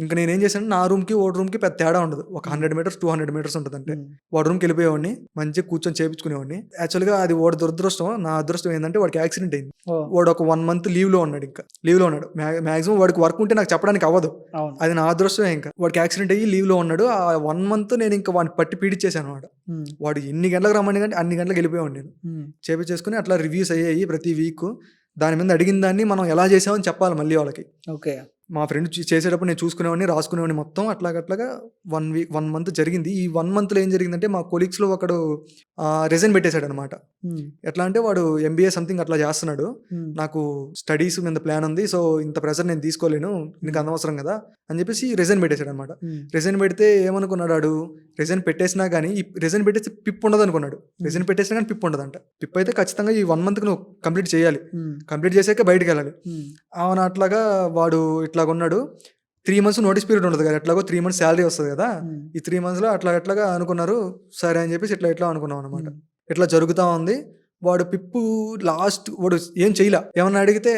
ఇంకా నేనేం చేశాను, నా రూమ్కి వాడి రూమ్కి పెద్ద తేడా ఉండదు. ఒక 100 meters 200 meters ఉంటుంది. అంటే వాడి రూమ్కి వెళ్ళిపోయేవాడిని, మంచిగా కూర్చొని చేయించుకునేవాడిని. యాక్చువల్గా అది వాడి దురదృష్టం. నా అదృష్టం ఏంటంటే వాడికి యాక్సిడెంట్ అయింది. వాడు ఒక 1 month లీవ్లో ఉన్నాడు. ఇంకా లీవ్లో ఉన్నాడు. మ్యాక్సిమం వాడికి వర్క్ ఉంటే నాకు చెప్పడానికి అవ్వదు, అది నా అదృష్టమే. ఇంకా వాడికి యాక్సిడెంట్ అయ్యి లీవ్లో ఉన్నాడు. ఆ 1 month నేను ఇంకా వాడిని పట్టి పీడిచ్చేసాను అనమాట. వాడు ఎన్ని గంటలకు రమ్మని కానీ అన్ని గంటలకు వెళ్ళిపోయాడు. నేను చేపించేసుకుని అట్లా రివ్యూస్ అయ్యాయి ప్రతి వీక్. దాని మీద అడిగిన దాన్ని మనం ఎలా చేసామని చెప్పాలి మళ్ళీ వాళ్ళకి. ఓకే. మా ఫ్రెండ్ చేసేటప్పుడు నేను చూసుకునేవాడిని, రాసుకునేవాడిని మొత్తం. అట్లాగా 1 మంత్ జరిగింది. ఈ 1 మంత్‌లో ఏం జరిగిందంటే మా కొలీగ్స్‌లో ఒకడు రిజైన్ పెట్టేసాడనమాట. హ్మ్. ఎట్లా అంటే వాడు ఎంబీఏ సంథింగ్ అట్లా చేస్తున్నాడు. హ్మ్. నాకు స్టడీస్ మీద ప్లాన్ ఉంది. సో, ఇంత ప్రెషర్ నేను తీసుకోలేను. నీకు అనవసరం కదా! అని చెప్పేసి రిజైన్ పెట్టేసాడనమాట. హ్మ్. రిజైన్ పెడితే ఏమనుకున్నాడు ఆడు, రిజైన్ పెట్టేసినా గానీ రిజైన్ పెట్టేస్తే పిప్ ఉండదనుకున్నాడు. రిజైన్ పెట్టేసినా గానీ పిప్ ఉండదంట. పిప్ అయితే ఖచ్చితంగా ఈ 1 మంత్‌కి నువ్వు కంప్లీట్ చేయాలి. హ్మ్. కంప్లీట్ చేసాకే బయటికెళ్ళాలి. హ్మ్. అవును. అట్లాగా వాడు ఇట్లాగున్నాడు. 3 మంత్స్ నోటీస్ పీరియడ్ ఉంటది కదా! ఎట్లాగో 3 మంత్స్ సాలరీ వస్తది కదా! హ్మ్. ఈ 3 మంత్స్‌లో అట్లాగా అనుకున్నారు. సరే అని చెప్పేసి ఇట్లా అనుకున్నాం అనమాట. హ్మ్. ఇట్లా జరుగుతా ఉంది. వాడు పిప్పు లాస్ట్ వాడు ఏం చేయలా. ఏమన్నా అడిగితే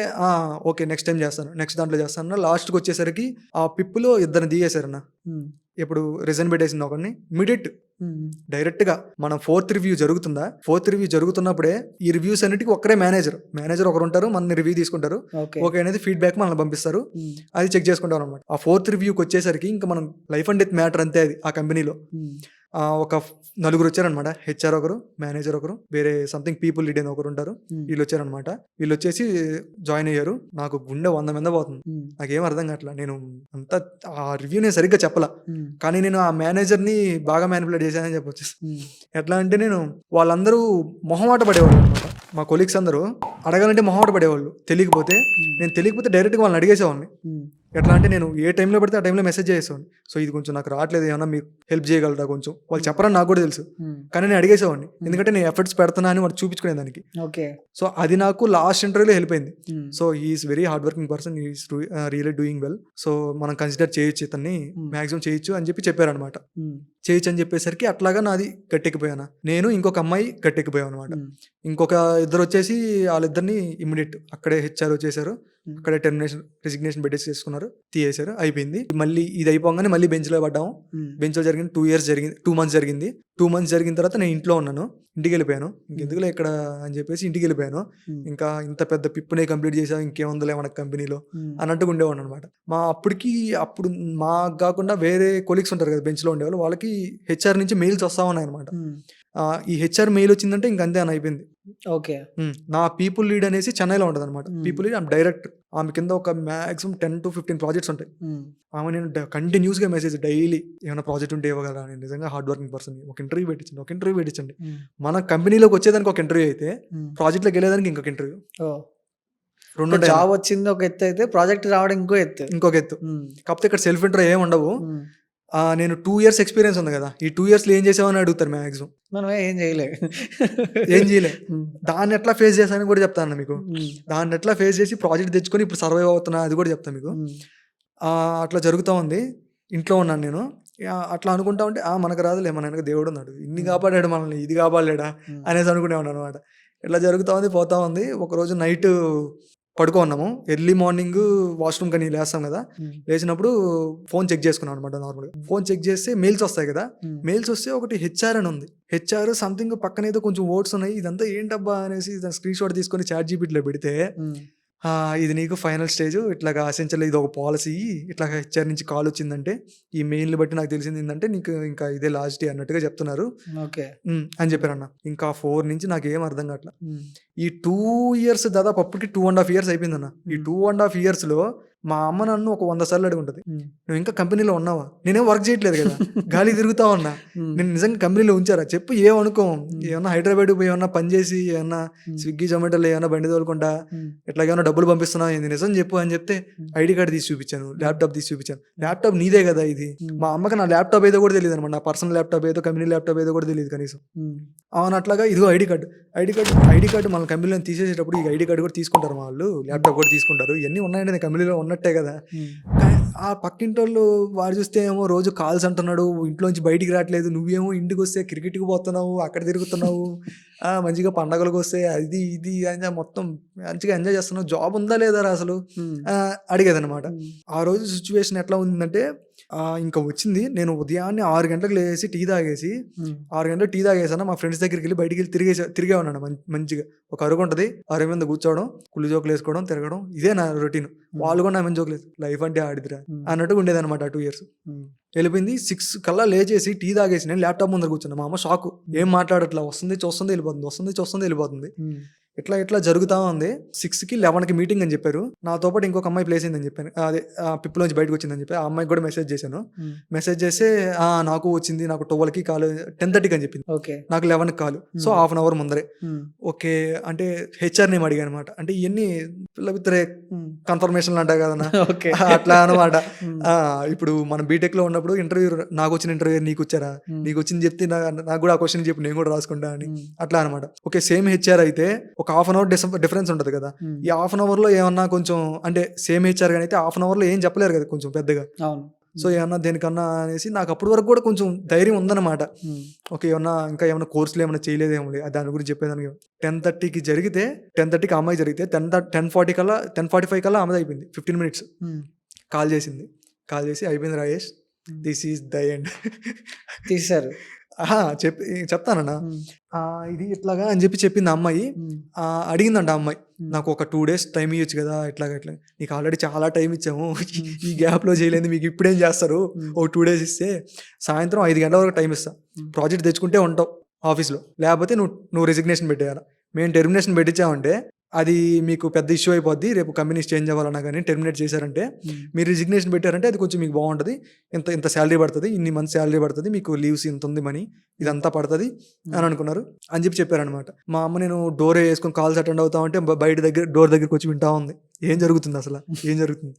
ఓకే. నెక్స్ట్ టైమ్ చేస్తాను. నెక్స్ట్ దాంట్లో చేస్తాను. లాస్ట్‌కొచ్చేసరికి ఆ పిప్పులో ఇద్దరిని దిగేశారన్న. హ్మ్. ఇప్పుడు రిజైన్ పెట్టేసింది ఒకడిని. ఇమ్మీడియేట్ హ్మ్. డైరెక్ట్‌గా మనం 4థ్ రివ్యూ జరుగుతుందా? 4థ్ రివ్యూ జరుగుతున్నప్పుడే ఈ రివ్యూస్ అన్నిటికి ఒక్కరే మేనేజర్ ఒకరుంటారు. మనని రివ్యూ తీసుకుంటారు. ఓకే. ఓకే అనేది ఫీడ్‌బ్యాక్ మనల్ని పంపిస్తారు. హ్మ్. అది చెక్ చేసుకుంటాం అనమాట. ఆ 4థ్ రివ్యూకొచ్చేసరికి ఇంక మనం లైఫ్ అండ్ డెత్ మ్యాటర్ అంతే అది ఆ కంపెనీలో. హ్మ్. ఒక నలుగురొచ్చారనమాట. హెచ్ఆర్ ఒకరు, మేనేజర్ ఒకరు, వేరే సంథింగ్ పీపుల్ లీడ్ అని ఒకరుంటారు. హ్మ్. వీళ్ళొచ్చారనమాట. వీళ్ళొచ్చేసి జాయిన్ అయ్యారు. నాకు గుండె 100 మీద పోతుంది. హ్మ్. నాకేం అర్థం కావట్లా. నేను అంతా ఆ రివ్యూ నేను సరిగ్గా చెప్పలా. హ్మ్. కానీ నేను ఆ మేనేజర్‌ని బాగా మ్యానిపులేట్ చేశానని చెప్పొచ్చు. హ్మ్. ఎట్లా అంటే వాళ్ళందరూ మొహమాట పడేవాళ్ళనమాట. మా కొలీగ్స్ అందరూ అడగాలంటే మొహమాట పడేవాళ్ళు. తెలియకపోతే. నేను తెలియకపోతే డైరెక్ట్‌గా వాళ్ళని అడిగేసేవాడిని. హ్మ్. ఎట్లా అంటే నేను ఏ టైంలో పడితే ఆ టైంలో మెసేజ్ చేసేవాడిని. సో, ఇది కొంచెం నాకు రావట్లేదు. ఏమన్నా మీరు హెల్ప్ చేయగలరా కొంచెం? వాళ్ళు చెప్పరని నాకు కూడా తెలుసు. హ్మ్. కానీ నేను అడిగేసేవాడిని. ఎందుకంటే నేను ఎఫర్ట్స్ పెడుతున్నా అని వాడికి చూపించుకునేదానికి. ఓకే. సో, అది నాకు లాస్ట్ ఇంటర్వ్యూలో హెల్ప్ అయింది. హ్మ్. So, he is very hard working person. He is really doing well. So, మనం కన్సిడర్ చేయొచ్చు ఇతన్ని. మాక్సిమం చేయొచ్చు అని చెప్పారనమాట. హ్మ్. చేయొచ్చు అని చెప్పేసరికి అట్లాగా నాది గట్టెక్కిపోయాను. నేను ఇంకొక అమ్మాయి గట్టెక్కిపోయాం అనమాట. హ్మ్. ఇంకొక ఇద్దరొచ్చేసి ఆళ్ళిద్దరిని ఇమ్మీడియేట్ అక్కడే హెచ్ఆర్ వచ్చేసారు. హ్మ్. అక్కడే రిజిగ్నేషన్ పెట్టేసేసుకున్నారు. తీయేశారు. అయిపోయింది. మళ్ళీ ఇది అయిపోగానే మళ్ళీ బెంచ్‌లో పడ్డాము. హ్మ్. బెంచ్‌లో జరిగింది 2 మంత్స్ జరిగింది. 2 మంత్స్ జరిగిన తర్వాత నేను ఇంట్లో ఉన్నాను. ఇంటికెళ్ళిపోయాను. ఇంకెందుకులే ఇక్కడ అని చెప్పేసి ఇంటికెళ్ళిపోయాను. హ్మ్. ఇంకా ఇంత పెద్ద పిప్పునే కంప్లీట్ చేసాం. ఇంకేముందిలే మనకు కంపెనీలో హ్మ్. అన్నట్టుగా ఉండేవాడిననమాట. అప్పుడు మాకు గాకుండా వేరే కొలీగ్స్ ఉంటారు కదా! బెంచ్‌లో ఉండేవాళ్ళు. వాళ్ళకి హెచ్ఆర్ నుంచి మెయిల్స్ వస్తా ఉన్నాయన్నమాట. హ్మ్. ఈ హెచ్ఆర్ మెయిల్ వచ్చిందంటే ఇంక అంతే అన్న అయిపోయింది. ఓకే. నా పీపుల్ లీడ్ అనేసి చెన్నైలో ఉంటదనమాట. హ్మ్. People lead director. ఆమె కింద ఒక మాక్సిమం 10-15 ప్రాజెక్ట్స్ ఉంటాయి. హ్మ్. ఆమె నేను కంటిన్యూస్‌గా మెసేజ్ డైలీ ఏమైనా ప్రాజెక్ట్ ఉంటే ఇవ్వగలరా? నేను నిజంగా హార్డ్ వర్కింగ్ పర్సన్‌ని. ఒక ఇంటర్వ్యూ పెట్టించండి. హ్మ్. మన కంపెనీలోకి వచ్చేదానికి ఒక ఇంటర్వ్యూ అయితే, హ్మ్. ప్రాజెక్ట్‌లోకి వెళ్ళేదానికి ఇంకొక ఇంటర్వ్యూ. ఓహ్! 2 అంటే ఉంటాయన్న. జాబ్ వచ్చింది ఒక ఎత్తయితే, ప్రాజెక్ట్ రావడం ఇంకో ఎత్తు. ఇంకొక ఎత్తు. హ్మ్. కాకపోతే ఇక్కడ సెల్ఫ్ ఇంట్రో ఏమి ఉండవు. హ్మ్. నేను 2 ఇయర్స్ ఎక్స్‌పీరియన్స్ ఉంది కదా! ఈ 2 ఇయర్స్‌లో ఏం చేసావు అని అడుగుతారు మాక్సిమం. మనం ఏం చేయలే. ఏం చేయలే. హ్మ్. దాన్ని ఎట్లా ఫేస్ చేశానని కూడా చెప్తాను మీకు. హ్మ్. దాన్ని ఎట్లా ఫేస్ చేసి ప్రాజెక్ట్ తెచ్చుకొని ఇప్పుడు సర్వైవ్ అవుతున్నా అది కూడా చెప్తా మీకు. హ్మ్. అట్లా జరుగుతా ఉంది. ఇంట్లో ఉన్నాను నేను. అట్లా అనుకుంటా ఉంటే మనకు రాదులే మన వెనక దేవుడున్నాడు. ఇన్ని కాపాడాడు మనల్ని ఇది కాపాడలేడా హ్మ్. అనేసి అనుకునేవాడిననమాట. ఇట్లా జరుగుతా ఉంది, పోతా ఉంది. ఒకరోజు నైటు పడుకున్నాము. ఎర్లీ మార్నింగ్ వాష్‌రూమ్‌కని లేస్తాం కదా! హ్మ్. లేచినప్పుడు ఫోన్ చెక్ చేసుకున్నాం అనమాట నార్మల్‌గా. ఫోన్ చెక్ చేస్తే మెయిల్స్ వస్తాయి కదా! హ్మ్. మెయిల్స్ వస్తే ఒకటి హెచ్ఆర్ అని ఉంది. హెచ్ఆర్ సంథింగ్ పక్కన ఏదో కొంచెం వర్డ్స్ ఉన్నాయి. ఇదంతా ఏంటబ్బా అనేసి దాని స్క్రీన్‌షాట్ తీసుకొని చాట్‌జీపీటీలో పెడితే హ్మ్. ఇది నీకు ఫైనల్ స్టేజు. ఇట్లాగా అసెన్షియల్‌గా ఇదొక పాలిసీ. ఇట్లాగా హెచ్ఆర్ నుంచి కాల్ వచ్చిందంటే, ఈ మెయిల్‌ని బట్టి నాకు తెలిసింది ఏందంటే, నీకు ఇంకా ఇదే లాస్ట్ డే అన్నట్టుగా చెప్తున్నారు. ఓకే. అని చెప్పారన్న. ఇంకా 4 నుంచి నాకేం అర్థం కావట్ల. హ్మ్. ఈ 2 ఇయర్స్ దాదాపు అప్పటికి 2 ½ ఇయర్స్ అయిపోయిందన్న. ఈ 2 ½ ఇయర్స్‌లో మా అమ్మ నన్ను ఒక 100 సార్లు అడుగుంటది. హ్మ్. "నువ్వు ఇంకా కంపెనీలో ఉన్నావా?" నేనేం వర్క్ చేయట్లేదు కదా! గాలికి తిరుగుతా ఉన్నా. హ్మ్. నేను నిజంగా కంపెనీలో ఉంచారా? చెప్పు ఏమనుకోం. హ్మ్. ఏమన్నా హైదరాబాద్‌కి పోయి ఏమన్నా పని చేసి ఏమన్నా హ్మ్. స్విగ్గీ, జొమాటోలో ఏమన్నా బండి తోలుకుంటా హ్మ్. ఎట్లాగేమన్నా డబ్బులు పంపిస్తున్నావా ఏంది? నిజం చెప్పు అని చెప్తే హ్మ్. ఐడీ కార్డ్ తీసి చూపించాను. ల్యాప్‌టాప్ తీసి చూపించాను. ల్యాప్‌టాప్ నీదే కదా ఇది. హ్మ్. మా అమ్మకి నా ల్యాప్‌టాప్ ఏదో కూడా తెలీదనమాట. నా పర్సనల్ ల్యాప్‌టాప్ ఏదో, కంపెనీ ల్యాప్‌టాప్ ఏదో కూడా తెలీదు కనీసం. హ్మ్. అవును. అట్లాగా ఇదిగో ఐడీ కార్డ్ మన కంపెనీలో తీసేసేటప్పుడు ఈ ఐడీ కార్డ్ కూడా తీసుకుంటారు మా వాళ్ళు. ల్యాప్‌టాప్ కూడా తీసుకుంటారు. ఇయన్నీ ఉన్నాయండి నేను కంపెనీలో ఉన్నట్టే కదా! హ్మ్. కానీ ఆ పక్కింటోళ్ళు వాడు చూస్తే ఏమో రోజు కాల్స్ అంటున్నాడు. ఇంట్లోంచి బయటికి రావట్లేదు. నువ్వేమో ఇంటికొస్తే క్రికెట్‌కి పోతున్నావు, అక్కడ తిరుగుతున్నావు. మంచిగా పండగలకొస్తే అది ఇది అని మొత్తం మంచిగా ఎంజాయ్ చేస్తున్నావు. జాబ్ ఉందా లేదారా అసలు? హ్మ్. అడిగేదనమాట. హ్మ్. ఆ రోజు సిట్యుయేషన్ ఎట్లా ఉందంటే ఇంక వచ్చింది. నేను ఉదయాన్నే 6 గంటలకు లేసి టీ తాగేసి హ్మ్. 6 గంటలకు టీ తాగేసాను. మా ఫ్రెండ్స్ దగ్గరికెళ్ళి బయటికెళ్ళి తిరిగే ఉన్నాను మంచిగా. ఒక అరుగుంటది. అరుగు మీద కూర్చోవడం, కుళ్ళు జోకులేసుకోవడం, తిరగడం. ఇదే నా రొటీన్. వాళ్ళు కూడా నా మీద జోకులేసి లైఫ్ అంటే ఆడిదిరా హ్మ్. అన్నట్టుగా ఉండేదనమాట ఆ 2 ఇయర్స్. హ్మ్. వెళ్ళిపోయింది. 6 కల్లా లేచేసి టీ తాగేసి నేను ల్యాప్‌టాప్ ముందర కూర్చున్నా. మా అమ్మ షాకు. ఏం మాట్లాడట్లా. వస్తుంది, చూస్తుంది, వెళ్ళిపోతుంది. వస్తుంది, చూస్తుంది, వెళ్ళిపోతుంది. హ్మ్. ఇట్లా జరుగుతూ ఉంది. 6కి 11కి మీటింగ్ అని చెప్పారు. నాతో పాటు ఇంకొక అమ్మాయి ప్లేస్ అయిందని చెప్పాను. అదే పిప్పులోంచి బయటకు వచ్చిందని చెప్పి ఆ అమ్మాయికి కూడా మెసేజ్ చేశాను. మెసేజ్ చేస్తే నాకు వచ్చింది, నాకు 12కి కాల్ 10:30కి అని చెప్పింది, ఓకే. నాకు 11కి call. So half an hour ముందరే. ఓకే అంటే హెచ్ఆర్ నేమ్ అడిగాను అనమాట. అంటే ఇవన్నీ పిల్లవిత్తరే కన్ఫర్మేషన్లు అంటారు కదన్నా, ఓకే. అట్లా అనమాట. ఇప్పుడు మనం బీటెక్ లో ఉన్నప్పుడు ఇంటర్వ్యూ, నాకు వచ్చిన ఇంటర్వ్యూ నీకు వచ్చారా, నీకు వచ్చింది చెప్తే నాకు కూడా ఆ క్వశ్చన్ చెప్పి నేను కూడా రాసుకుంటా అని అట్లా అనమాట. ఓకే సేమ్ హెచ్ఆర్ అయితే ఒక హాఫ్ అన్ అవర్ డిఫరెన్స్ ఉంటుంది కదా. ఈ హాఫ్ అన్ అవర్ లో ఏమన్నా కొంచెం అంటే సేమ్ హెచ్ఆర్ కానీ అయితే హాఫ్ అన్ అవర్ లో ఏం చెప్పలేరు కదా కొంచెం పెద్దగా. అవును. సో ఏమన్నా దేనికన్నా అనేసి నాకు అప్పటి వరకు కూడా కొంచెం ధైర్యం ఉందన్నమాట. ఓకే ఏమన్నా కోర్సులు ఏమైనా చేయలేదేమో దాని గురించి చెప్పేదానికి. 10:30కి జరిగితే 10:30కి అమ్మాయి జరిగితే 10:45 కల్లా అమ్మాయి అయిపోయింది. 15 minutes కాల్ చేసి అయిపోయింది Rajesh, this is the end తీశారు. చెప్తానన్నా ఇది ఇట్లాగా అని చెప్పింది ఆ అమ్మాయి. అడిగిందంట ఆ అమ్మాయి, నాకు ఒక 2 days టైం ఇవ్వచ్చు కదా, ఇట్లా నీకు ఆల్రెడీ చాలా టైం ఇచ్చాము, ఈ గ్యాప్ లో చేయలేదు, మీకు ఇప్పుడేం చేస్తారు, ఒక 2 days ఇస్తే సాయంత్రం 5 గంటల వరకు టైం ఇస్తా, ప్రాజెక్ట్ తెచ్చుకుంటే ఉంటావు ఆఫీస్లో, లేకపోతే నువ్వు రెసిగ్నేషన్ పెట్టేయాలి. మేము టెర్మినేషన్ పెట్టించామంటే అది మీకు పెద్ద ఇష్యూ అయిపోద్ది, రేపు కంపెనీస్ చేంజ్ అవ్వాలన్నా కానీ టెర్మినేట్ చేశారంటే, మీరు రిజిగ్నేషన్ పెట్టారంటే అది కొంచెం మీకు బాగుంటుంది, ఇంత శాలరీ పడుతుంది, ఇన్ని మంత్స్ శాలరీ పడుతుంది, మీకు లీవ్స్ ఇంత ఉంది, మనీ ఇదంతా పడుతుంది అని అనుకున్నారు అని చెప్పారనమాట. మా అమ్మ నేను డోర్ వేసుకొని కాల్స్ అటెండ్ అవుతా ఉంటే డోర్ దగ్గరికి వచ్చి వింటా ఉంది, ఏం జరుగుతుంది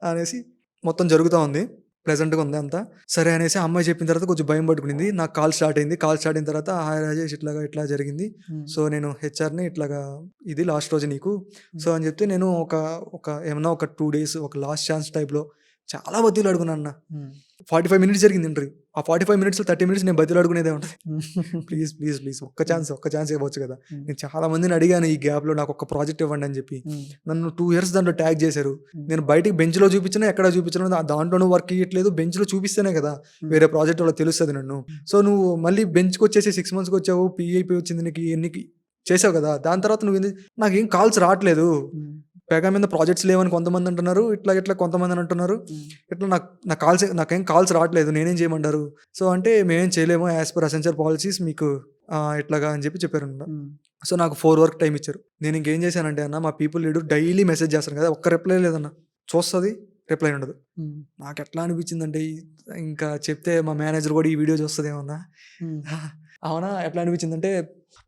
అనేసి. మొత్తం జరుగుతూ ఉంది, ప్లెజెంట్గా ఉంది అంతా. సరే అనేసి అమ్మాయి చెప్పిన తర్వాత కొంచెం భయం పట్టుకునింది. నాకు కాల్ స్టార్ట్ అయిన తర్వాత హాయ్ రాజేష్ ఇట్లా జరిగింది, సో నేను హెచ్ఆర్ని ఇట్లాగా ఇది లాస్ట్ రోజు నీకు సో అని చెప్తే, నేను ఏమన్నా ఒక 2 days ఒక లాస్ట్ ఛాన్స్ టైప్లో చాలా బతిలు అడుగున్నాను అన్న. 45 minutes జరిగింది ఇంటర్వ్యూ. ఆ 45 minutes 30 minutes నేను బతిలు అడుగునేదే ఉంటుంది. ప్లీజ్ ఒక్క ఛాన్స్ ఇవ్వచ్చు కదా. నేను చాలా మందిని అడిగాను ఈ గ్యాప్లో, నాకు ఒక ప్రాజెక్ట్ ఇవ్వండి అని చెప్పి. నన్ను 2 years దాంట్లో ట్యాగ్ చేశారు. నేను బయటికి బెంచ్లో చూపించినా ఎక్కడ చూపించినా దాంట్లోనూ వర్క్ ఇవ్వట్లేదు, బెంచ్లో చూపిస్తేనే కదా వేరే ప్రాజెక్ట్ వాళ్ళకి తెలుస్తుంది నన్ను. సో నువ్వు మళ్ళీ బెంచ్కి వచ్చేసి 6 monthsకి వచ్చావు, పిఐపి వచ్చింది, నీకు ఎన్నికి చేసావు కదా, దాని తర్వాత నువ్వు నాకేం కాల్స్ రావట్లేదు, పైగా మీద ప్రాజెక్ట్స్ లేవని కొంతమంది అంటున్నారు, ఇట్లా కొంతమంది అంటున్నారు, ఇట్లా నాకేం కాల్స్ రావట్లేదు, నేనేం చేయమంటారు. సో అంటే మేమేం చేయలేము, యాజ్ పర్ అసెన్షియల్ పాలసీస్ మీకు ఇట్లాగా అని చెప్పారు. సో నాకు 4 work టైం ఇచ్చారు. నేను ఇంకేం చేశానంటే అన్న, మా పీపుల్ లీడర్ డైలీ మెసేజ్ చేస్తాను కదా, ఒక్క రిప్లై లేదన్న, చూస్తుంది రిప్లై ఉండదు. నాకు ఎట్లా అనిపించిందంటే, ఇంకా చెప్తే మా మేనేజర్ కూడా ఈ వీడియో చూస్తుంది ఏమన్నా, అవునా ఎట్లా అనిపించిందంటే,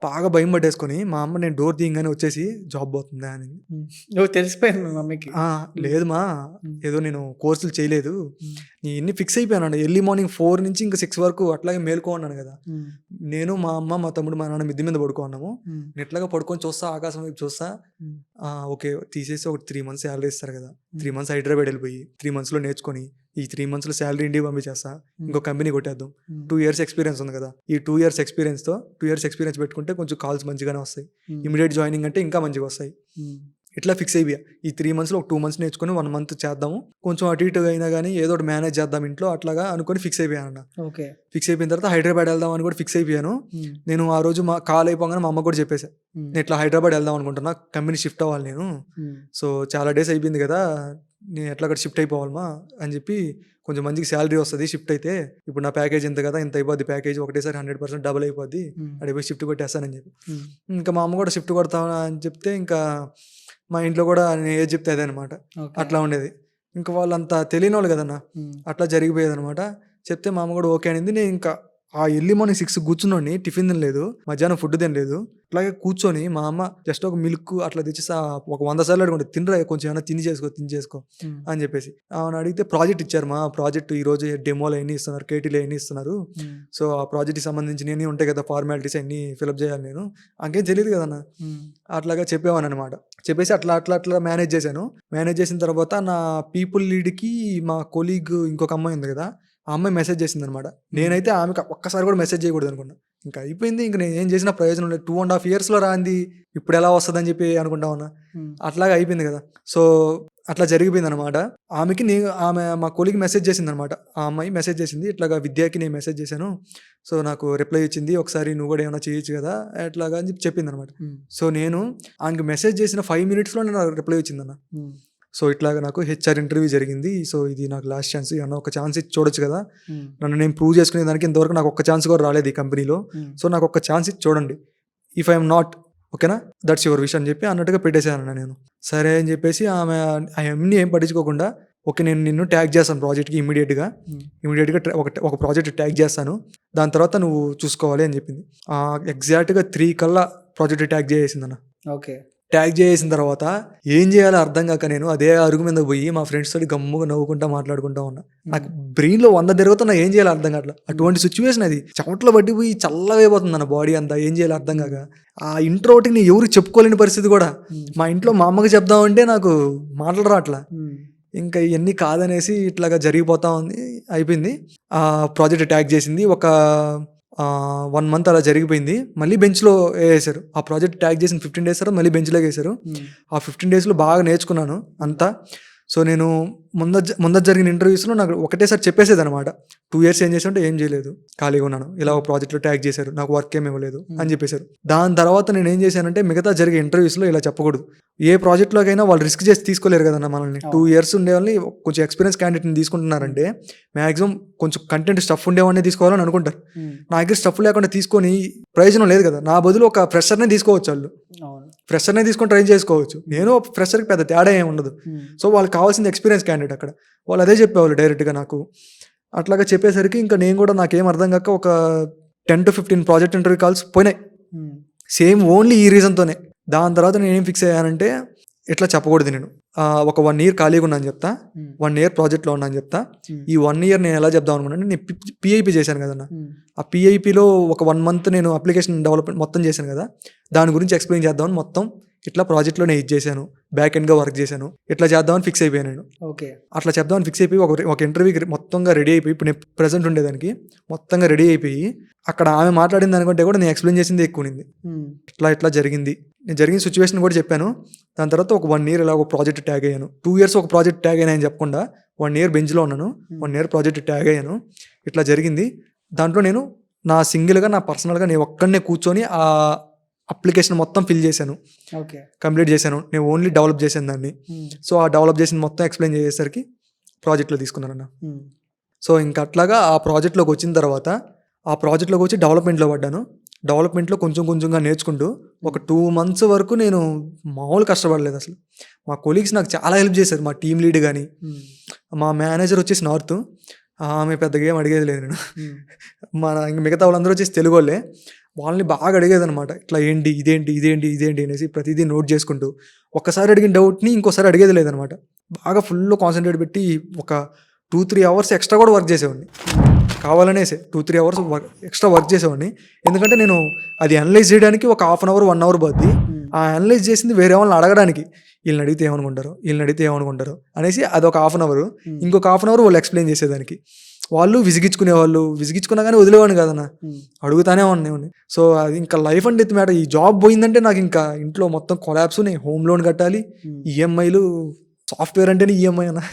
బాగా భయం పట్టేసుకొని మా అమ్మ నేను డోర్ తీయంగానే వచ్చేసి జాబ్ పోతుందా అని. తెలిసిపోయింది మీ మమ్మీకి? లేదు మా, ఏదో నేను కోర్సులు చేయలేదు, ఇన్ని ఫిక్స్ అయిపోయాను. ఎర్లీ మార్నింగ్ 4 నుంచి ఇంకా 6 వరకు అట్లాగే మేల్కోన్నాను కదా. నేను మా అమ్మ మా తమ్ముడు మా నాన్న మిద్ది మీద పడుకున్నాము. నేను ఎట్లాగా పడుకొని చూస్తా, ఆకాశం వైపు చూస్తా, ఓకే తీసేసి ఒక 3 months శాలరీ ఇస్తారు కదా, 3 months హైదరాబాద్ వెళ్ళిపోయి 3 monthsలో నేర్చుకొని ఈ 3 monthsలో శాలరీ ఇంటికి పంపించేస్తా, ఇంకో కంపెనీ కొట్టేద్దాం. 2 years ఎక్స్పీరియన్స్ ఉంది కదా, ఈ 2 years ఎక్స్పీరియన్స్తో 2 years ఎక్స్పీరియన్స్ పెట్టుకుంటే కొంచెం కాల్స్ మంచిగానే వస్తాయి, ఇమీడియట్ జాయినింగ్ అంటే ఇంకా మంచిగా వస్తాయి. ఇట్లా ఫిక్స్ అయిపోయా. ఈ 3 monthsలో ఒక 2 months నేర్చుకుని 1 month చేద్దాము, కొంచెం అటు ఇటుగా అయినా కానీ ఏదో ఒకటి మేనేజ్ చేద్దాం ఇంట్లో, అట్లాగా అనుకొని ఫిక్స్ అయిపోయాను. ఓకే. ఫిక్స్ అయిపోయిన తర్వాత హైదరాబాద్ వెళ్దాం అని కూడా ఫిక్స్ అయిపోయాను. నేను ఆ రోజు మా కాల్ అయిపోగానే మా అమ్మ కూడా చెప్పేసా, నేను ఇట్లా హైదరాబాద్ వెళ్దాం అనుకుంటున్నా, కంపెనీ షిఫ్ట్ అవ్వాలి నేను, సో చాలా డేస్ అయిపోయింది కదా, నేను ఎట్లా అక్కడ షిఫ్ట్ అయిపోవాలమ్మా అని చెప్పి, కొంచెం మంచిగా శాలరీ వస్తుంది షిఫ్ట్ అయితే, ఇప్పుడు నా ప్యాకేజ్ ఎంత కదా, ఇంత అయిపోద్ది ప్యాకేజ్, ఒకటేసారి 100% డబుల్ అయిపోద్ది, అడిపోయి షిఫ్ట్ కొట్టేస్తానని చెప్పి. ఇంకా మా అమ్మ కూడా షిఫ్ట్ కొడతా అని చెప్తే, ఇంకా మా ఇంట్లో కూడా నేను ఏది చెప్తే అదే అనమాట, అట్లా ఉండేది. ఇంకా వాళ్ళంతా తెలియని వాళ్ళు కదన్నా, అట్లా జరిగిపోయేది అనమాట. చెప్తే మా అమ్మ కూడా ఓకే అనింది. నేను ఇంకా ఆ ఎర్లీ మార్నింగ్ 6 కూర్చుని టిఫిన్ తినలేదు, మధ్యాహ్నం ఫుడ్ తినలేదు, అట్లాగే కూర్చొని మా అమ్మ జస్ట్ ఒక మిల్క్ అట్లా తెచ్చేసి ఒక 100 సార్లు అడుగుంటే, తినరా కొంచెం ఏమైనా తిని చేసుకో అని చెప్పేసి ఆమెను అడిగితే, ప్రాజెక్ట్ ఇచ్చారు మా ప్రాజెక్ట్ ఈ రోజు డెమోలు అన్నీ ఇస్తున్నారు, కేటీలు అన్నీ ఇస్తున్నారు, సో ఆ ప్రాజెక్ట్కి సంబంధించిన అన్నీ ఉంటాయి కదా, ఫార్మాలిటీస్ అన్నీ ఫిలప్ చేయాలి, నేను నాకేం తెలియదు కదన్నా, అట్లాగా చెప్పేవాను అనమాట. చెప్పేసి అట్లా మేనేజ్ చేశాను. మేనేజ్ చేసిన తర్వాత నా పీపుల్ లీడ్కి మా కొలీగ్ ఇంకొక అమ్మాయి ఉంది కదా, ఆ అమ్మాయి మెసేజ్ చేసింది అనమాట. నేనైతే ఆమెకు ఒక్కసారి కూడా మెసేజ్ చేయకూడదు అనుకున్నా, ఇంకా అయిపోయింది, ఇంక నేను ఏం చేసిన ప్రయోజనం లేదు, 2.5 yearsలో రాంది ఇప్పుడు ఎలా వస్తుందని చెప్పి అనుకుంటా ఉన్నా, అట్లాగా అయిపోయింది కదా. సో అట్లా జరిగిపోయింది అనమాట. ఆమె మా కొలీగ్ మెసేజ్ చేసింది అనమాట, ఆ అమ్మాయి మెసేజ్ చేసింది, ఇట్లాగా విద్యాకి నేను మెసేజ్ చేశాను, సో నాకు రిప్లై ఇచ్చింది, ఒకసారి నువ్వు కూడా ఏమైనా చేయొచ్చు కదా అట్లాగా అని చెప్పి చెప్పింది అనమాట. సో నేను ఆమెకి మెసేజ్ చేసిన 5 minutesలో నాకు రిప్లై వచ్చిందన్న. సో ఇట్లాగా నాకు హెచ్ఆర్ ఇంటర్వ్యూ జరిగింది, సో ఇది నాకు లాస్ట్ ఛాన్స్, ఏమన్నా ఒక ఛాన్స్ ఇచ్చి చూడొచ్చు కదా, నన్ను నేను ప్రూవ్ చేసుకునే దానికి ఇంతవరకు నాకు ఒక్క ఛాన్స్ కూడా రాలేదు ఈ కంపెనీలో, సో నాకు ఒక్క ఛాన్స్ ఇచ్చి చూడండి, ఇఫ్ ఐఎమ్ నాట్ ఓకేనా, దట్స్ యువర్ విష్ అని చెప్పి అన్నట్టుగా పెట్టేశాను నేను. సరే అని చెప్పేసి ఆమె అవన్నీ ఏం పట్టించుకోకుండా, ఓకే నేను నిన్ను ట్యాగ్ చేస్తాను ప్రాజెక్ట్కి ఇమీడియట్గా ఒక ప్రాజెక్ట్ ట్యాగ్ చేస్తాను, దాని తర్వాత నువ్వు చూసుకోవాలి అని చెప్పింది. ఎగ్జాక్ట్గా 3 కల్లా ప్రాజెక్ట్ ట్యాగ్ చేసేసిందన్న. ఓకే. ట్యాగ్ చేసిన తర్వాత ఏం చేయాలో అర్థం కాక నేను అదే అరుగు మీద పోయి మా ఫ్రెండ్స్ తోటి గమ్ముగా నవ్వుకుంటా మాట్లాడుకుంటా ఉన్నా. నాకు బ్రెయిన్లో 100 తిరుగుతున్నా, ఏం చేయాలో అర్థం కావట్లేదు. అటువంటి సిచ్యువేషన్ అది, చెమటలో పట్టిపోయి చల్లవైపోతుంది అన్న బాడీ అంతా, ఏం చేయాలో అర్థం కాక. ఆ ఇంట్రోవర్ట్కి నేను ఎవరికి చెప్పుకోలేని పరిస్థితి కూడా. మా ఇంట్లో మా అమ్మకి చెప్దామంటే నాకు మాటలు రావట్లా. ఇంకా ఇవన్నీ కాదనేసి ఇట్లాగా జరిగిపోతా ఉంది, అయిపోయింది. ఆ ప్రాజెక్ట్ ట్యాగ్ చేసింది, ఒక 1 మంత్ అలా జరిగిపోయింది. మళ్ళీ బెంచ్లో వేసారు. ఆ ప్రాజెక్ట్ ట్యాగ్ చేసిన 15 days తర్వాత మళ్ళీ బెంచ్లోకి వేసారు. ఆ 15 daysలో బాగా నేర్చుకున్నాను అంతా. సో నేను ముందర జరిగిన ఇంటర్వ్యూస్లో నాకు ఒకటేసారి చెప్పేసేది అనమాట, 2 years ఏం చేసామంటే ఏం చేయలేదు, ఖాళీగా ఉన్నాను, ఇలా ఒక ప్రాజెక్ట్లో ట్యాగ్ చేశారు, నాకు వర్క్ ఏమి ఇవ్వలేదు అని చెప్పేశారు. దాని తర్వాత నేను ఏం చేశానంటే మిగతా జరిగే ఇంటర్వ్యూస్లో ఇలా చెప్పకూడదు. ఏ ప్రాజెక్ట్లోకైనా వాళ్ళు రిస్క్ చేసి తీసుకోలేరు కదన్న మనల్ని. 2 years ఉండే వాళ్ళని, కొంచెం ఎక్స్పీరియన్స్ క్యాండిడేట్ని తీసుకుంటున్నారంటే మ్యాక్సిమం కొంచెం కంటెంట్ స్టఫ్ ఉండేవాడిని తీసుకోవాలని అనుకుంటారు. నా దగ్గర స్టఫ్ లేకుండా తీసుకొని ప్రయోజనం లేదు కదా. నా బదులు ఒక ఫ్రెషర్నే తీసుకోవచ్చు, వాళ్ళు ఫ్రెషర్నే తీసుకొని ట్రైన్ చేసుకోవచ్చు. నేను ఫ్రెషర్కి పెద్ద తేడా ఏమి ఉండదు. సో వాళ్ళకి కావాల్సింది ఎక్స్పీరియన్స్ క్యాండిడేట్. అక్కడ వాళ్ళు అదే చెప్పేవాళ్ళు డైరెక్ట్గా నాకు. అట్లాగా చెప్పేసరికి ఇంకా నేను కూడా నాకేం అర్థం కాక ఒక 10 to 15 ప్రాజెక్ట్ ఇంటర్వ్యూ కాల్స్ పోయినాయి, సేమ్ ఓన్లీ ఈ రీజన్తోనే. దాని తర్వాత నేను ఏం ఫిక్స్ అయ్యానంటే, ఇట్లా చెప్పకూడదు నేను. ఒక 1 year ఖాళీగా ఉన్నాను చెప్తా, 1 year ప్రాజెక్ట్లో ఉన్నాను చెప్తా. ఈ 1 year నేను ఎలా చెప్దాం అనుకున్నాను, నేను పిఐపి చేశాను కదన్నా. ఆ పిఐపిలో ఒక 1 month నేను అప్లికేషన్ డెవలప్మెంట్ మొత్తం చేశాను కదా, దాని గురించి ఎక్స్ప్లెయిన్ చేద్దామని మొత్తం ఇట్లా ప్రాజెక్ట్లో నేను ఇది చేశాను, బ్యాక్ ఎండ్గా వర్క్ చేశాను, ఇట్లా చేద్దామని ఫిక్స్ అయిపోయాను నేను. ఓకే. అట్లా చెప్దామని ఫిక్స్ అయిపోయి ఒక ఇంటర్వ్యూకి మొత్తంగా రెడీ అయిపోయి, ఇప్పుడు నేను ప్రెజెంట్ ఉండేదానికి మొత్తంగా రెడీ అయిపోయి, అక్కడ ఆమె మాట్లాడింది అనుకుంటే కూడా నేను ఎక్స్ప్లెయిన్ చేసింది ఎక్కువ ఉంది. ఇట్లా జరిగింది, నేను జరిగిన సిచ్యువేషన్ కూడా చెప్పాను. దాని తర్వాత ఒక 1 year ఇలా ఒక ప్రాజెక్ట్ ట్యాగ్ అయ్యాను. 2 years ఒక ప్రాజెక్ట్ ట్యాగ్ అయినా అని చెప్పకుండా 1 year బెంచ్లో ఉన్నాను, 1 year ప్రాజెక్ట్ ట్యాగ్ అయ్యాను. ఇట్లా జరిగింది. దాంట్లో నేను నా సింగిల్గా, నా పర్సనల్గా నేను ఒక్కడనే కూర్చొని ఆ అప్లికేషన్ మొత్తం ఫిల్ చేశాను, కంప్లీట్ చేశాను. నేను ఓన్లీ డెవలప్ చేశాను దాన్ని. సో ఆ డెవలప్ చేసిన మొత్తం ఎక్స్ప్లెయిన్ చేసేసరికి ప్రాజెక్ట్లో తీసుకున్నాను. సో ఇంకా అట్లాగా ఆ ప్రాజెక్ట్లోకి వచ్చిన తర్వాత, ఆ ప్రాజెక్ట్లోకి వచ్చి డెవలప్మెంట్లో పడ్డాను. డెవలప్మెంట్లో కొంచెంగా నేర్చుకుంటూ ఒక 2 months వరకు నేను మామూలు కష్టపడలేదు అసలు. మా కొలీగ్స్ నాకు చాలా హెల్ప్ చేశారు, మా టీమ్ లీడ్ కానీ, మా మేనేజర్ వచ్చేసి నార్త్, ఆమె పెద్దగా ఏం అడిగేది లేదు నేను. ఇంక మిగతా వాళ్ళందరూ వచ్చేసి తెలుగు వాళ్ళే, వాళ్ళని బాగా అడిగేది అనమాట. ఇట్లా ఇదేంటి అనేసి ప్రతిదీ నోట్ చేసుకుంటూ, ఒక్కసారి అడిగిన డౌట్ని ఇంకోసారి అడిగేది లేదనమాట. బాగా ఫుల్ కాన్సన్ట్రేట్ పెట్టి ఒక 2-3 hours ఎక్స్ట్రా కూడా వర్క్ చేసేవాడిని, కావాలనేసి 2-3 hours ఎక్స్ట్రా వర్క్ చేసేవాడిని. ఎందుకంటే నేను అది అనలైజ్ చేయడానికి ఒక 1/2 hour 1 hour పోద్ది. ఆ అనలైజ్ చేసింది వేరే వాళ్ళని అడగడానికి, వీళ్ళని అడిగితే ఏమనుకుంటారు అనేసి అదొక 1/2 hour. ఇంకొక 1/2 hour వాళ్ళు ఎక్స్ప్లెయిన్ చేసేదానికి. వాళ్ళు విసిగించుకున్నా కానీ వదిలేవాడిని కదన్నా, అడుగుతానే ఉన్నాను. సో అది ఇంకా లైఫ్ అండ్ డెత్ మ్యాటర్. ఈ జాబ్ పోయిందంటే నాకు ఇంకా ఇంట్లో మొత్తం కొలాప్స్. నేను హోమ్ లోన్ కట్టాలి, ఈఎంఐలు, సాఫ్ట్వేర్ అంటేనే ఈఎంఐ అన్న,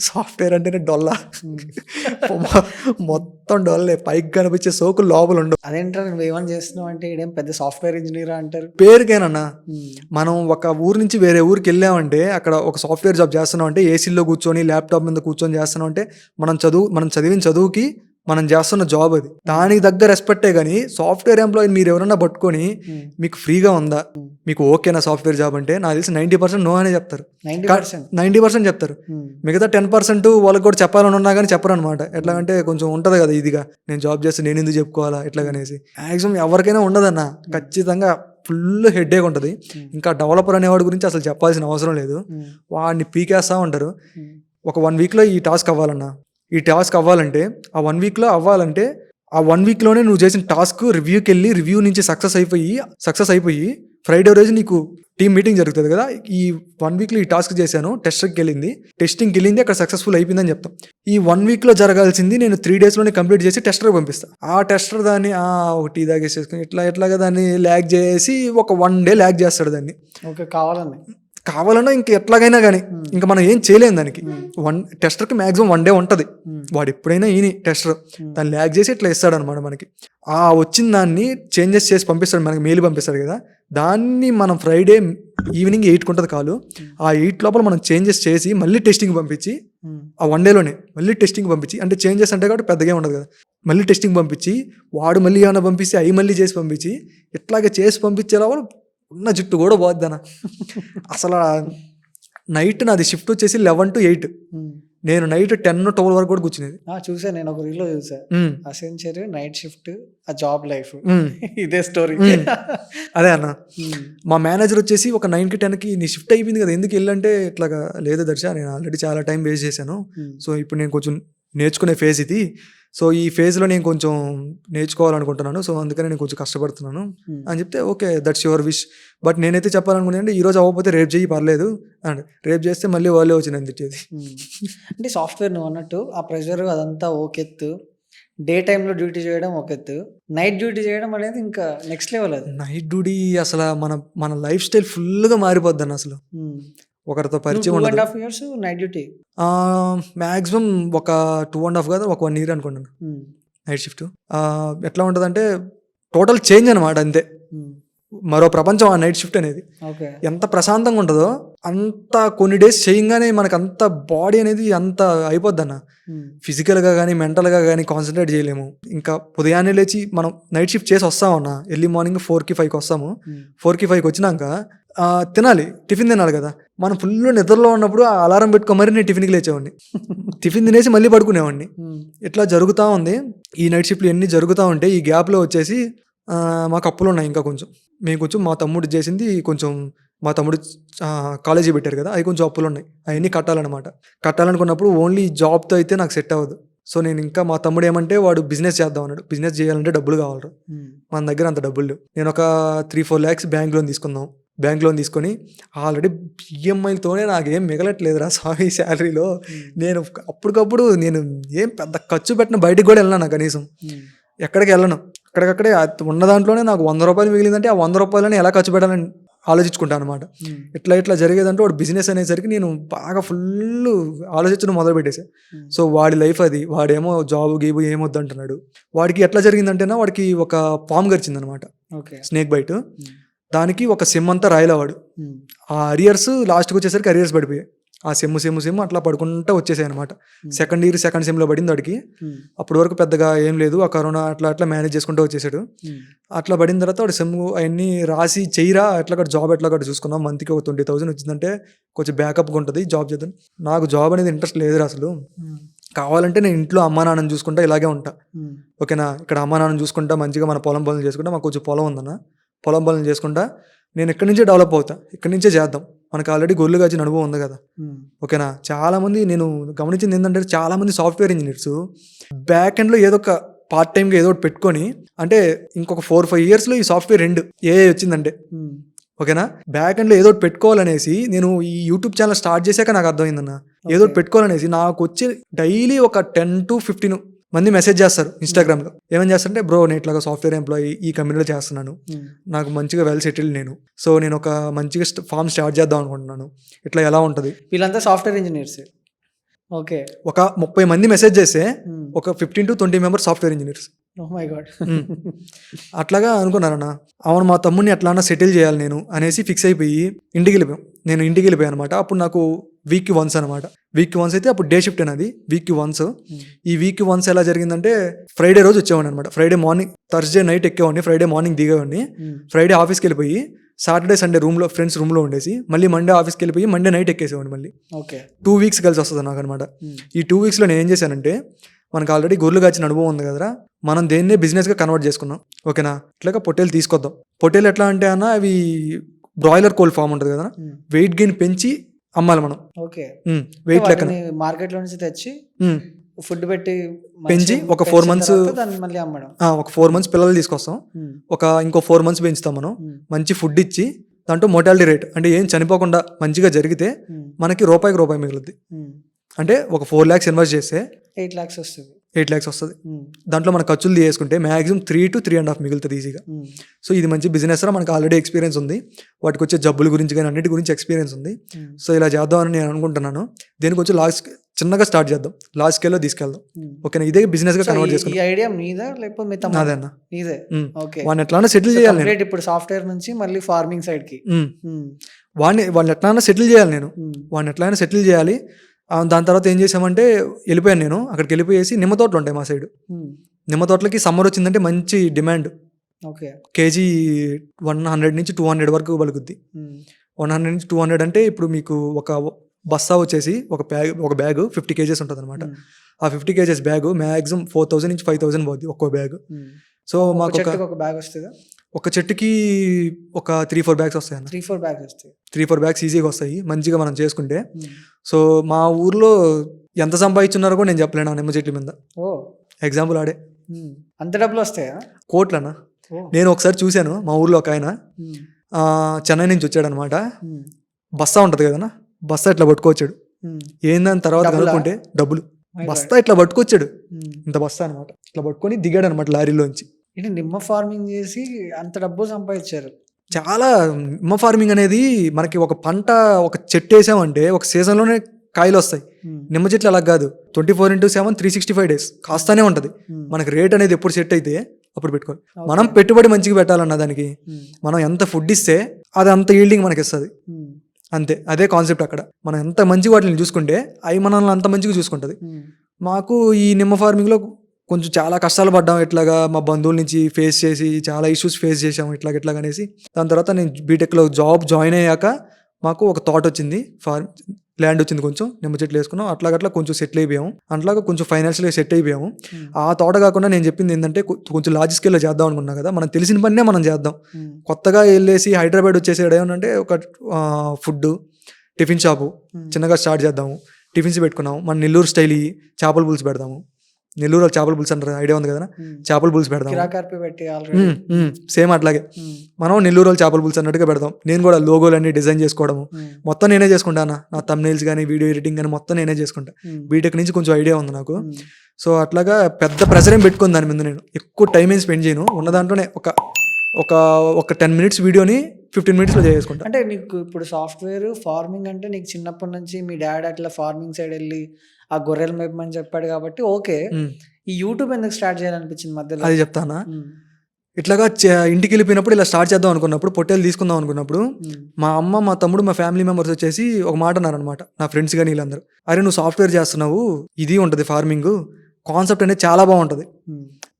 సాఫ్ట్వేర్ అంటేనే డొల్లా, మొత్తం డొల్లే, పైకి కనిపించే సోకులు లోపల ఉండవు. అదేంటారు నువ్వు ఏమని చేస్తున్నావు అంటే, ఇదేం పెద్ద సాఫ్ట్వేర్ ఇంజనీర్ అంటారు పేరుకేనన్నా. మనం ఒక ఊరు నుంచి వేరే ఊరికి వెళ్ళామంటే, అక్కడ ఒక సాఫ్ట్వేర్ జాబ్ చేస్తున్నాం అంటే, ఏసీలో కూర్చొని ల్యాప్టాప్ మీద కూర్చొని చేస్తున్నాం అంటే, మనం చదివిన చదువుకి మనం చేస్తున్న జాబ్ అది, దానికి దగ్గర రెస్పెక్టే. కానీ సాఫ్ట్వేర్ ఎంప్లాయీ మీరు ఎవరన్నా పట్టుకొని మీకు ఫ్రీగా ఉందా, మీకు ఓకేనా సాఫ్ట్వేర్ జాబ్ అంటే, నాకు తెలిసి 90% నో అనే చెప్తారు. 90% చెప్తారు. మిగతా 10% వాళ్ళకి కూడా చెప్పాలని ఉన్నా కానీ చెప్పరు అనమాట. ఎట్లాగంటే కొంచెం ఉంటుంది కదా ఇదిగా, నేను జాబ్ చేస్తే నేను ఎందుకు చెప్పుకోవాలా ఎట్లాగనేసి. మ్యాక్సిమం ఎవరికైనా ఉండదన్న, ఖచ్చితంగా ఫుల్ హెడ్ఏక్ ఉంటుంది. ఇంకా డెవలపర్ అనేవాడి గురించి అసలు చెప్పాల్సిన అవసరం లేదు, వాడిని పీకేస్తూ ఉంటారు. ఒక 1 weekలో ఈ టాస్క్ అవ్వాలన్నా, ఈ టాస్క్ అవ్వాలంటే ఆ 1 weekలో అవ్వాలంటే, ఆ 1 weekలోనే నువ్వు చేసిన టాస్క్ రివ్యూకి వెళ్ళి, రివ్యూ నుంచి సక్సెస్ అయిపోయి ఫ్రైడే రోజు నీకు టీమ్ మీటింగ్ జరుగుతుంది కదా. ఈ 1 weekలో ఈ టాస్క్ చేశాను, టెస్టింగ్కి వెళ్ళింది, అక్కడ సక్సెస్ఫుల్ అయిపోయిందని చెప్తాం. ఈ 1 weekలో జరగాల్సింది నేను 3 daysలోనే కంప్లీట్ చేసి టెస్టర్కి పంపిస్తాను. ఆ టెస్టర్ దాన్ని ఒక టీ తాగేసేసుకుని ఎట్లాగా దాన్ని ల్యాగ్ చేసి ఒక 1 day ల్యాగ్ చేస్తాడు దాన్ని. ఓకే, కావాలన్నా ఇంక ఎట్లాగైనా కానీ ఇంకా మనం ఏం చేయలేము దానికి. టెస్టర్కి మ్యాక్సిమం 1 day ఉంటుంది, వాడు ఎప్పుడైనా టెస్టర్ దాన్ని ల్యాగ్ చేసి ఇట్లా ఇస్తాడు అనమాట మనకి. ఆ వచ్చిన దాన్ని చేంజెస్ చేసి పంపిస్తాడు, మనకి మెయిల్ పంపిస్తాడు కదా. దాన్ని మనం ఫ్రైడే ఈవినింగ్ 8 ఉంటుంది కాలు, ఆ 8 లోపల మనం చేంజెస్ చేసి మళ్ళీ టెస్టింగ్ పంపించి, ఆ 1 dayలోనే మళ్ళీ టెస్టింగ్ పంపించి, అంటే చేంజెస్ అంటే కాబట్టి పెద్దగా ఉండదు కదా, మళ్ళీ టెస్టింగ్ పంపించి వాడు మళ్ళీ ఏమైనా పంపిస్తే అవి మళ్ళీ చేసి పంపించి ఇట్లాగే చేసి పంపించేలా ఉన్న జుట్టు కూడా పోద్దన్న. అసలు నైట్ నాది షిఫ్ట్ వచ్చేసి 11 to 8, నేను నైట్ 10-12 వరకు కూడా కూర్చునేది. చూసా, నేను ఒక రీల్లో చూసా, అసెంచర్ నైట్ షిఫ్ట్ ఆ జాబ్ లైఫ్ ఇదే స్టోరీ. అదే అన్న, మా మేనేజర్ వచ్చేసి ఒక 9కి 10కి నీ షిఫ్ట్ అయిపోయింది కదా ఎందుకు వెళ్ళంటే ఇట్లాగా లేదు దర్శ, నేను ఆల్రెడీ చాలా టైం వేస్ట్ చేశాను, సో ఇప్పుడు నేను కొంచెం నేర్చుకునే ఫేజ్ ఇది, సో ఈ ఫేజ్లో నేను కొంచెం నేర్చుకోవాలనుకుంటున్నాను, సో అందుకని నేను కొంచెం కష్టపడుతున్నాను అని చెప్తే okay that's your wish, but నేనైతే చెప్పాలనుకున్నాను ఈరోజు అవ్వకపోతే రేపు చెయ్యి పర్లేదు అండ్ రేపు చేస్తే మళ్ళీ వాళ్ళే వచ్చి నేను తిట్టేది. అంటే సాఫ్ట్వేర్ నువ్వు అన్నట్టు ఆ ప్రెషర్ అదంతా ఓకెత్తు, డే టైంలో డ్యూటీ చేయడం ఓకెత్తు, నైట్ డ్యూటీ చేయడం అనేది ఇంకా నెక్స్ట్ లెవెల్. అది నైట్ డ్యూటీ అసలు మన లైఫ్ స్టైల్ ఫుల్గా మారిపోద్ది అన్న. అసలు ఒకరితో పరిచయం 2.5 years నైట్ డ్యూటీ, మ్యాక్సిమం ఒక 2.5 కాదు ఒక 1 year అనుకుంటాను నైట్ షిఫ్ట్. ఎట్లా ఉంటుంది అంటే టోటల్ చేంజ్ అనమాట అంతే, మరో ప్రపంచం ఆ నైట్ షిఫ్ట్ అనేది. ఎంత ప్రశాంతంగా ఉంటుందో అంత కొన్ని డేస్ చేయంగానే మనకు అంత బాడీ అనేది అంత అయిపోద్ది అన్న. ఫిజికల్గా కానీ మెంటల్గా కానీ కాన్సన్ట్రేట్ చేయలేము. ఇంకా ఉదయాన్నే లేచి మనం నైట్ షిఫ్ట్ చేసి వస్తామన్నా, ఎర్లీ మార్నింగ్ 4కి 5కి వస్తాము, 4కి 5కి వచ్చినాక తినాలి, టిఫిన్ తినాలి కదా. మనం ఫుల్ నిద్రలో ఉన్నప్పుడు ఆ అలారం పెట్టుకో మరి నేను టిఫిన్కి లేచేవాడిని, టిఫిన్ తినేసి మళ్ళీ పడుకునేవాడిని. ఇట్లా జరుగుతూ ఉంది ఈ నైట్ షిఫ్ట్లు ఎన్ని జరుగుతూ ఉంటే. ఈ గ్యాప్లో వచ్చేసి మాకు అప్పులు ఉన్నాయి ఇంకా కొంచెం, మేము కొంచెం మా తమ్ముడు చేసింది కొంచెం, మా తమ్ముడు కాలేజీ పెట్టారు కదా, అవి కొంచెం అప్పులు ఉన్నాయి, అవన్నీ కట్టాలన్నమాట. కట్టాలనుకున్నప్పుడు ఓన్లీ జాబ్తో అయితే నాకు సెట్ అవ్వదు. సో నేను ఇంకా మా తమ్ముడు ఏమంటే వాడు బిజినెస్ చేద్దాం అన్నాడు. బిజినెస్ చేయాలంటే డబ్బులు కావాలి, మన దగ్గర అంత డబ్బులు లేవు. నేను ఒక 3-4 lakhs బ్యాంక్ లోన్ తీసుకుందాం, బ్యాంక్ లోన్ తీసుకొని ఆల్రెడీ ఈఎంఐలతోనే నాకేం మిగలట్లేదురా స్వామి శాలరీలో. నేను అప్పటికప్పుడు నేను ఏం పెద్ద ఖర్చు పెట్టిన బయటికి కూడా వెళ్ళను కనీసం, ఎక్కడికి వెళ్ళను. అక్కడికక్కడే ఉన్న దాంట్లోనే నాకు 100 రూపాయలు మిగిలిందంటే ఆ 100 రూపాయలని ఎలా ఖర్చు పెట్టాలని ఆలోచించుకుంటాను అనమాట. ఇట్లా జరిగేదంటే వాడు బిజినెస్ అనేసరికి నేను బాగా ఫుల్ ఆలోచించడం మొదలు పెట్టేసా. సో వాడి లైఫ్ అది, వాడేమో జాబు గీబు ఏమొద్దు అంటున్నాడు. వాడికి ఎట్లా జరిగిందంటేనా, వాడికి ఒక పాము గరిచింది అనమాట, స్నేక్ బైట్. దానికి ఒక సెమ్ అంతా రాయలే వాడు. ఆ అరియర్స్ లాస్ట్కి వచ్చేసరికి అరియర్స్ పడిపోయాయి. ఆ సెమ్ అట్లా పడుకుంటా వచ్చేసాయి అనమాట. సెకండ్ సెమ్లో పడింది వాడికి. అప్పటి వరకు పెద్దగా ఏం లేదు, ఆ కరోనా అట్లా మేనేజ్ చేసుకుంటూ వచ్చేసాడు. అట్లా పడిన తర్వాత వాడు సెమ్ అవన్నీ రాసి చెయ్యిరా ఎట్లా జాబ్ ఎట్లా చూసుకున్నాం, మంత్కి ఒక 20,000 వచ్చిందంటే కొంచెం బ్యాకప్గా ఉంటుంది, జాబ్ చేద్దాం. నాకు జాబ్ అనేది ఇంట్రెస్ట్ లేదు అసలు. కావాలంటే నేను ఇంట్లో అమ్మా నాన్నని చూసుకుంటా ఇలాగే ఉంటా, ఓకేనా. ఇక్కడ అమ్మా నాన్నని చూసుకుంటా మంచిగా మన పొలం పనులు చేసుకుంటా, మాకు కొంచెం పొలం ఉందన్న, పొలం పనులు చేసుకుంటా నేను ఇక్కడి నుంచే డెవలప్ అవుతా, ఇక్కడి నుంచే చేద్దాం. మనకు ఆల్రెడీ గొర్రెలు కాచిన అనుభవం ఉంది కదా, ఓకేనా. చాలామంది నేను గమనించింది ఏంటంటే, చాలామంది సాఫ్ట్వేర్ ఇంజనీర్స్ బ్యాక్ ఎండ్లో ఏదో ఒక పార్ట్ టైంగా ఏదో ఒకటి పెట్టుకొని, అంటే ఇంకొక 4-5 yearsలో ఈ సాఫ్ట్వేర్ ఏ వచ్చిందంటే, ఓకేనా, బ్యాక్ ఎండ్లో ఏదో ఒకటి పెట్టుకోవాలనేసి నేను ఈ యూట్యూబ్ ఛానల్ స్టార్ట్ చేశాక నాకు అర్థమైందన్న. ఏదో ఒకటి పెట్టుకోవాలనేసి నాకు వచ్చి డైలీ ఒక 10 to 15 మంది మెసేజ్ చేస్తారు ఇన్స్టాగ్రామ్లో. ఏమని చేస్తారంటే, బ్రో నేను ఇట్లాగా సాఫ్ట్వేర్ ఎంప్లాయీ ఈ కంపెనీలో చేస్తున్నాను, నాకు మంచిగా వెల్ సెటిల్డ్ నేను, సో నేను ఒక మంచిగా ఫామ్ స్టార్ట్ చేద్దాం అనుకుంటున్నాను, ఇట్లా ఎలా ఉంటుంది. వీళ్ళంతా సాఫ్ట్వేర్ ఇంజనీర్స్. ఓకే, ఒక 30 మంది మెసేజ్ చేస్తే ఒక 15 to 20 members సాఫ్ట్వేర్ ఇంజనీర్స్. అట్లాగా అనుకున్నారన్న. అవును, మా తమ్ముడిని ఎట్లా సెటిల్ చేయాలి నేను అనేసి ఫిక్స్ అయిపోయి ఇంటికి వెళ్ళిపోయాను అనమాట. అప్పుడు నాకు వీక్కి వన్స్ అనమాట. వీక్కి వన్స్ అయితే అప్పుడు డే షిఫ్ట్ అనేది వీక్కి వన్స్. ఈ వీక్కి వన్స్ ఎలా జరిగిందంటే, ఫ్రైడే రోజు వచ్చేవాడిని అనమాట. ఫ్రైడే మార్నింగ్, థర్స్డే నైట్ ఎక్కేవాడిని, ఫ్రైడే మార్నింగ్ దిగేవాడిని. ఫ్రైడే ఆఫీస్కి వెళ్ళిపోయి సాటర్డే సండే రూమ్లో ఫ్రెండ్స్ రూమ్లో ఉండేసి మళ్ళీ మండే ఆఫీస్కి వెళ్ళిపోయి మండే నైట్ ఎక్కేసేవాడిని మళ్ళీ. 2 weeks కలిసి వస్తుంది నాకు అనమాట. ఈ 2 weeksలో నేను ఏం చేశానంటే, మనకు ఆల్రెడీ గొర్రెలు కాచిన అనుభవం ఉంది కదరా, మనం దేన్నే బిజినెస్గా కన్వర్ట్ చేసుకున్నాం, ఓకేనా. ఇట్లాగా పొట్టేలు తీసుకొద్దాం. పొట్టేలు ఎట్లా అంటే అన్న, అవి బ్రాయిలర్ కోల్డ్ ఫామ్ ఉంటుంది కదా, వెయిట్ గెయిన్ పెంచి అమ్మాలి మనం. వెయిట్ లెక్క మార్కెట్లో నుంచి తెచ్చి ఫుడ్ పెట్టి పెంచి ఒక 4 months ఒక 4 months పిల్లలు తీసుకొస్తాం, ఇంకో 4 months పెంచుతాం మనం. మంచి ఫుడ్ ఇచ్చి దాంట్లో మోర్టాలిటీ రేట్ అంటే ఏం చనిపోకుండా మంచిగా జరిగితే మనకి రూపాయి మిగులుద్ది. అంటే ఒక 4 lakhs ఇన్వెస్ట్ చేస్తే 8 lakhs వస్తుంది. 8 lakhs వస్తుంది. దాంట్లో మన ఖర్చులు తీసుకుంటే మ్యాక్సిమం 3 to 3.5 మిగులుతుంది ఈజీగా. సో ఇది మంచి బిజినెస్ రా, మనకు ఆల్రెడీ ఎక్స్పీరియన్స్ ఉంది, వాటికి వచ్చే జబ్బుల గురించి కానీ అన్నిటి గురించి ఎక్స్పీరియన్స్ ఉంది. సో ఇలా చేద్దామని నేను అనుకుంటున్నాను. దీనికి వచ్చి చిన్నగా స్టార్ట్ చేద్దాం, లార్జ్ స్కేల్లో తీసుకెళ్దాం, ఓకేనా. ఇదే బిజినెస్ గా కన్వర్ట్ చేసుకుంటాం. ఈ ఐడియా మీదా లేకపోతే అదే అన్న, నీదే? ఓకే, వాడిని ఎట్లా సెటిల్ చేయాలి. ఇప్పుడు సాఫ్ట్వేర్ నుంచి మళ్ళీ ఫార్మింగ్ సైడ్ కి వాడిని ఎట్లా సెటిల్ చేయాలి నేను, వాడిని ఎట్లా సెటిల్ చేయాలి. దాని తర్వాత ఏం చేసామంటే, వెళ్ళిపోయాను నేను. అక్కడికి వెళ్ళిపోయేసి నిమ్మ తోటలు ఉంటాయి మా సైడ్, నిమ్మ తోటలకి సమ్మర్ వచ్చిందంటే మంచి డిమాండ్. ఓకే. కేజీ 100 నుంచి 200 వరకు పలుకుద్ది. 100 నుంచి 200 అంటే ఇప్పుడు మీకు ఒక బస్తా వచ్చేసి ఒక బ్యాగ్ 50 కేజెస్ ఉంటుంది అనమాట. ఆ 50 కేజెస్ బ్యాగ్ మ్యాక్సిమం 4000 నుంచి 5000 పోద్ది ఒక్కో బ్యాగ్. సో మాకు ఒక బ్యాగ్ వస్తుందా? ఒక చెట్టుకి ఒక 3-4 బ్యాగ్స్ వస్తాయి అన్న. 3-4 బ్యాగ్స్ వస్తాయి. 3-4 బ్యాగ్స్ ఈజీగా వస్తాయి మంచిగా మనం చేసుకుంటే. సో మా ఊర్లో ఎంత సంపాదించున్నారో కూడా నేను చెప్పలేను ఆ నిమ్మ చెట్ల మీద. ఎగ్జాంపుల్ ఆడే అంత డబ్బులు వస్తాయా? కోట్లన్నా. నేను ఒకసారి చూశాను మా ఊర్లో ఒక ఆయన చెన్నై నుంచి వచ్చాడనమాట. బస్తా ఉంటుంది కదన్నా, బస్తా ఇట్లా పట్టుకొచ్చాడు. ఏందని తర్వాత కనుక్కుంటే డబ్బులు. బస్తా ఇట్లా పట్టుకొచ్చాడు, ఇంత బస్తా అనమాట. ఇట్లా పట్టుకొని దిగాడు అనమాట లారీలోంచి. నిమ్మ ఫార్మింగ్ చేసి అంత డబ్బు సంపాదించారు. చాలా నిమ్మ ఫార్మింగ్ అనేది మనకి ఒక పంట, ఒక చెట్టు వేసామంటే ఒక సీజన్లోనే కాయలు వస్తాయి. నిమ్మ చెట్లు అలా కాదు, 24/7 365 days కాస్తానే ఉంటుంది. మనకి రేట్ అనేది ఎప్పుడు సెట్ అయితే అప్పుడు పెట్టుకోవాలి. మనం పెట్టుబడి మంచిగా పెట్టాలన్న దానికి మనం ఎంత ఫుడ్ ఇస్తే అది అంత ఈల్డింగ్ మనకి ఇస్తుంది. అంతే, అదే కాన్సెప్ట్ అక్కడ. మనం ఎంత మంచిగా వాటిని చూసుకుంటే అవి మనల్ని అంత మంచిగా చూసుకుంటుంది. మాకు ఈ నిమ్మ ఫార్మింగ్లో కొంచెం చాలా కష్టాలు పడ్డాం. ఇట్లాగా మా బంధువుల నుంచి ఫేస్ చేసి చాలా ఇష్యూస్ ఫేస్ చేసాము ఇట్లాగ అనేసి. దాని తర్వాత నేను బీటెక్లో జాబ్ జాయిన్ అయ్యాక మాకు ఒక థాట్ వచ్చింది, ల్యాండ్ వచ్చింది, కొంచెం నిమ్మ చెట్లు వేసుకున్నాం. అట్లా కొంచెం సెటిల్ అయిపోయాము. అట్లాగా కొంచెం ఫైనాన్షియల్గా సెట్ అయిపోయాము. ఆ తోట కాకుండా నేను చెప్పింది ఏంటంటే కొంచెం లార్జ్ స్కేల్లో చేద్దాం అనుకున్నా కదా, మనం తెలిసిన పనే మనం చేద్దాం. కొత్తగా వెళ్ళేసి హైదరాబాద్ వచ్చేసాడు ఏమనంటే ఒక ఫుడ్ టిఫిన్ షాపు చిన్నగా స్టార్ట్ చేద్దాము. టిఫిన్స్ పెట్టుకున్నాము. మన నెల్లూరు స్టైల్ చేపల పులుసు పెడదాము. నెల్లూరు చేపల పులుసు అంటారు, ఐడియా ఉంది కదా, చేపల పులుసు పెడదాం. సేమ్ అట్లాగే మనం నెల్లూరు చేపల పులుసు అన్నట్టుగా పెడదాం. నేను కూడా లోగోలన్నీ డిజైన్ చేసుకోవడము మొత్తం నేనే చేసుకుంటాను. నా థంబ్నెయిల్స్ కానీ వీడియో ఎడిటింగ్ కానీ మొత్తం నేనే చేసుకుంటా. బీటెక్ నుంచి కొంచెం ఐడియా ఉంది నాకు. సో అట్లాగా పెద్ద ప్రెషర్ ఏం పెట్టుకుని దాని మీద నేను ఎక్కువ టైం ఏం స్పెండ్ చేయను. ఉన్న దాంట్లోనే ఒక 10 minutes వీడియోని 15 minutesలో చేసుకుంటా. అంటే నీకు ఇప్పుడు సాఫ్ట్వేర్ ఫార్మింగ్ అంటే నీకు చిన్నప్పటి నుంచి మీ డాడ్ అట్లా ఫార్మింగ్ సైడ్ వెళ్ళి ఆ గొర్రెలు మేపమని చెప్పాడు కాబట్టి ఓకే. ఈ యూట్యూబ్ ఎందుకు స్టార్ట్ చేయాలనిపించింది మధ్యలో? అది చెప్తానా. ఇట్లాగా ఇంటికి వెళ్ళిపోయినప్పుడు ఇలా స్టార్ట్ చేద్దాం అనుకున్నప్పుడు, పొట్టేలు తీసుకుందాం అనుకున్నప్పుడు మా అమ్మ, మా తమ్ముడు, మా ఫ్యామిలీ మెంబర్స్ వచ్చేసి ఒక మాట అన్నారనమాట, నా ఫ్రెండ్స్ కానీ వీళ్ళందరూ. అరే నువ్వు సాఫ్ట్వేర్ చేస్తున్నావు, ఇది ఉంటుంది ఫార్మింగ్ కాన్సెప్ట్ అనేది చాలా బాగుంటుంది.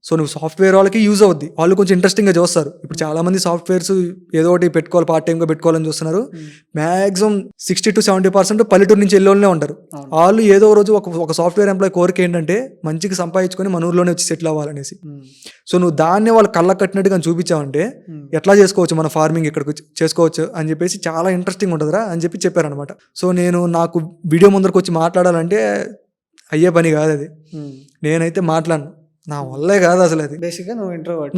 సో నువ్వు సాఫ్ట్వేర్ వాళ్ళకి యూజ్ అవుద్ది, వాళ్ళు కొంచెం ఇంట్రెస్టింగ్గా చూస్తారు. ఇప్పుడు చాలా మంది సాఫ్ట్వేర్స్ ఏదో ఒకటి పెట్టుకోవాలి, పార్ట్ టైంగా పెట్టుకోవాలని చూస్తున్నారు. మ్యాక్సిమం 60 to 70% పల్లెటూరు నుంచి వెళ్ళే ఉంటారు. వాళ్ళు ఏదో రోజు ఒక సాఫ్ట్వేర్ ఎంప్లాయ్ కోరిక ఏంటంటే మంచిగా సంపాదించుకొని మన ఊర్లోనే వచ్చి సెటిల్ అవ్వాలనేసి. సో నువ్వు దాన్నే వాళ్ళు కళ్ళ కట్టినట్టుగా చూపించావంటే ఎట్లా చేసుకోవచ్చు, మన ఫార్మింగ్ ఇక్కడికి చేసుకోవచ్చు అని చెప్పేసి చాలా ఇంట్రెస్టింగ్ ఉంటుందిరా అని చెప్పారనమాట. సో నాకు వీడియో ముందరకు వచ్చి మాట్లాడాలంటే అయ్యే పని కాదు అది. నేనైతే మాట్లాడను, నా వల్లే కాదు అసలు అది. బేసిక్గా నువ్వు ఇంట్రోవర్ట్.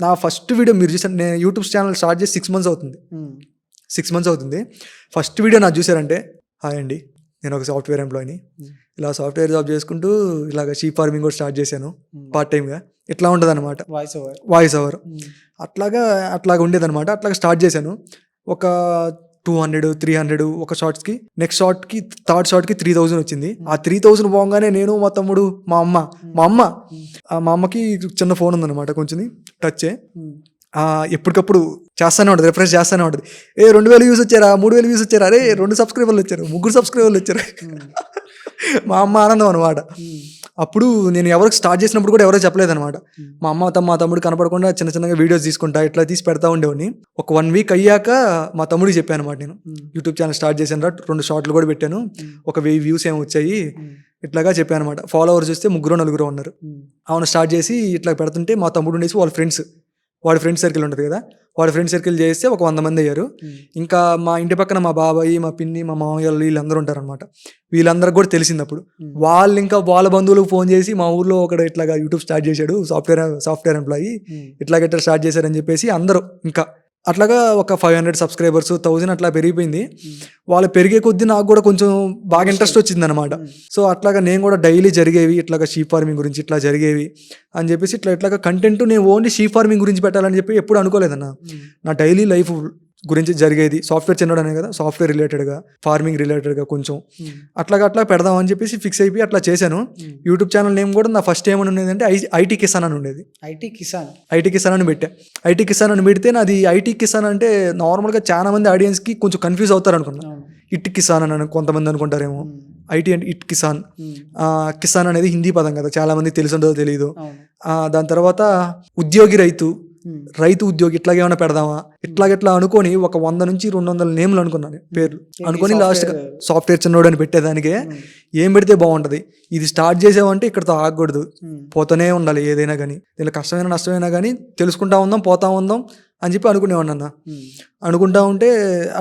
నా ఫస్ట్ వీడియో మీరు చూసాను, నేను యూట్యూబ్ ఛానల్ స్టార్ట్ చేసి 6 months అవుతుంది. 6 months అవుతుంది. ఫస్ట్ వీడియో నాకు చూసారంటే, హాయ్ అండి నేను ఒక సాఫ్ట్వేర్ ఎంప్లాయీని, ఇలా సాఫ్ట్వేర్ జాబ్ చేసుకుంటూ ఇలాగ షీప్ ఫార్మింగ్ కూడా స్టార్ట్ చేశాను పార్ట్ టైమ్గా. ఇట్లా ఉంటుంది అనమాట, వాయిస్ ఓవర్ అట్లాగా ఉండేది అనమాట. అట్లాగా స్టార్ట్ చేశాను. ఒక 200, 300 ఒక షార్ట్స్కి. నెక్స్ట్ షార్ట్కి, థర్డ్ షార్ట్కి 3000 వచ్చింది. ఆ 3000 పోగానే నేను, మా తమ్ముడు, మా అమ్మకి చిన్న ఫోన్ ఉందన్నమాట, కొంచెం టచ్. ఎప్పటికప్పుడు చేస్తానే ఉంటుంది, రిఫ్రెష్ చేస్తానే ఉంటుంది. 2000 వ్యూస్ వచ్చారా, 3000 వ్యూస్ వచ్చారా, అరే 2 సబ్స్క్రైబర్లు వచ్చారు, 3 సబ్స్క్రైబర్లు వచ్చారు. మా అమ్మ ఆనందం అనమాట. అప్పుడు నేను ఎవరికి స్టార్ట్ చేసినప్పుడు కూడా ఎవరో చెప్పలేదనమాట. మా అమ్మ మా తమ్ముడు కనపడకుండా చిన్నగా వీడియోస్ తీసుకుంటా ఇట్లా తీసి పెడతా ఉండేవాడిని. ఒక 1 week అయ్యాక మా తమ్ముడికి చెప్పాను అనమాట, నేను యూట్యూబ్ ఛానల్ స్టార్ట్ చేశాను రా, 2 షార్ట్లు కూడా పెట్టాను, ఒక 1000 views ఏమి వచ్చాయి ఇట్లాగా చెప్పాను అనమాట. ఫాలోవర్స్ చూస్తే 3-4 ఉన్నారు. అవును స్టార్ట్ చేసి ఇట్లా పెడుతుంటే మా తమ్ముడు ఉండేసి వాడి ఫ్రెండ్ సర్కిల్ ఉంటుంది కదా, వాడి ఫ్రెండ్ సర్కిల్ చేస్తే ఒక 100 మంది అయ్యారు. ఇంకా మా ఇంటి పక్కన మా బాబాయ్, మా పిన్ని, మా మామయ్య వీళ్ళందరూ ఉంటారనమాట. వీళ్ళందరికి కూడా తెలిసింది. అప్పుడు వాళ్ళు ఇంకా వాళ్ళ బంధువులకు ఫోన్ చేసి మా ఊర్లో ఒకడు ఇట్లాగా యూట్యూబ్ స్టార్ట్ చేశాడు, సాఫ్ట్వేర్ ఎంప్లాయీ, ఇట్లా స్టార్ట్ చేశారని చెప్పేసి అందరూ ఇంకా అట్లాగా ఒక 500 సబ్స్క్రైబర్స్, 1000 అట్లా పెరిగిపోయింది. వాళ్ళు పెరిగే కొద్దీ నాకు కూడా కొంచెం బాగా ఇంట్రెస్ట్ వచ్చింది అనమాట. సో అట్లాగా నేను కూడా డైలీ జరిగేవి ఇట్లాగా షీప్ ఫార్మింగ్ గురించి ఇట్లా జరిగేవి అని చెప్పేసి ఇట్లాగా కంటెంట్ నేను ఓన్లీ షీప్ ఫార్మింగ్ గురించి పెట్టాలని చెప్పి ఎప్పుడు అనుకోలేదన్న. నా డైలీ లైఫ్ గురించి జరిగేది, సాఫ్ట్వేర్ చెందడనే కదా, సాఫ్ట్వేర్ రిలేటెడ్గా, ఫార్మింగ్ రిలేటెడ్గా కొంచెం అట్లా పెడదాం అని చెప్పేసి ఫిక్స్ అయిపోయి అట్లా చేశాను. యూట్యూబ్ ఛానల్ నేమ్ కూడా నా ఫస్ట్ ఏమని ఉండేది అంటే ఐటీ కిసాన్ అని ఉండేది. ఐటీ కిసాన్ అని పెట్టా. ఐటీ కిసాన్ అని పెడితే నాది ఐటీ కిసాన్ అంటే నార్మల్గా చాలా మంది ఆడియన్స్కి కొంచెం కన్ఫ్యూజ్ అవుతారు అనుకున్నా. ఇట్టి కిసాన్ అని కొంతమంది అనుకుంటారేమో, ఐటీ అంటే ఇట్ కిసాన్. ఉమ్, కిసాన్ అనేది హిందీ పదం కదా, చాలా మందికి తెలుసుండదో తెలియదు. అవును. దాని తర్వాత ఉద్యోగి రైతు, ఉమ్, రైతు ఉద్యోగి ఇట్లాగే ఏమైనా పెడదామా ఇట్లాగెట్లా అనుకొని ఒక 100 నుంచి 200 నేమ్లు అనుకున్నాను, పేర్లు ఈ అనుకొని లాస్ట్గా software- సాఫ్ట్వేర్ చిన్నోడు అని పెట్టేదానికే ఉమ్, ఏం పెడితే బాగుంటుంది, ఇది స్టార్ట్ చేసామంటే ఇక్కడతో ఆగకూడదు, ఉమ్, పోతూనే ఉండాలి ఏదైనా కానీ, దీనిలో కష్టమైన నష్టమైనా కానీ తెలుసుకుంటా ఉందాం పోతా ఉందాం అని చెప్పి అనుకునేవాడిని అన్న. ఉమ్, అనుకుంటా ఉంటే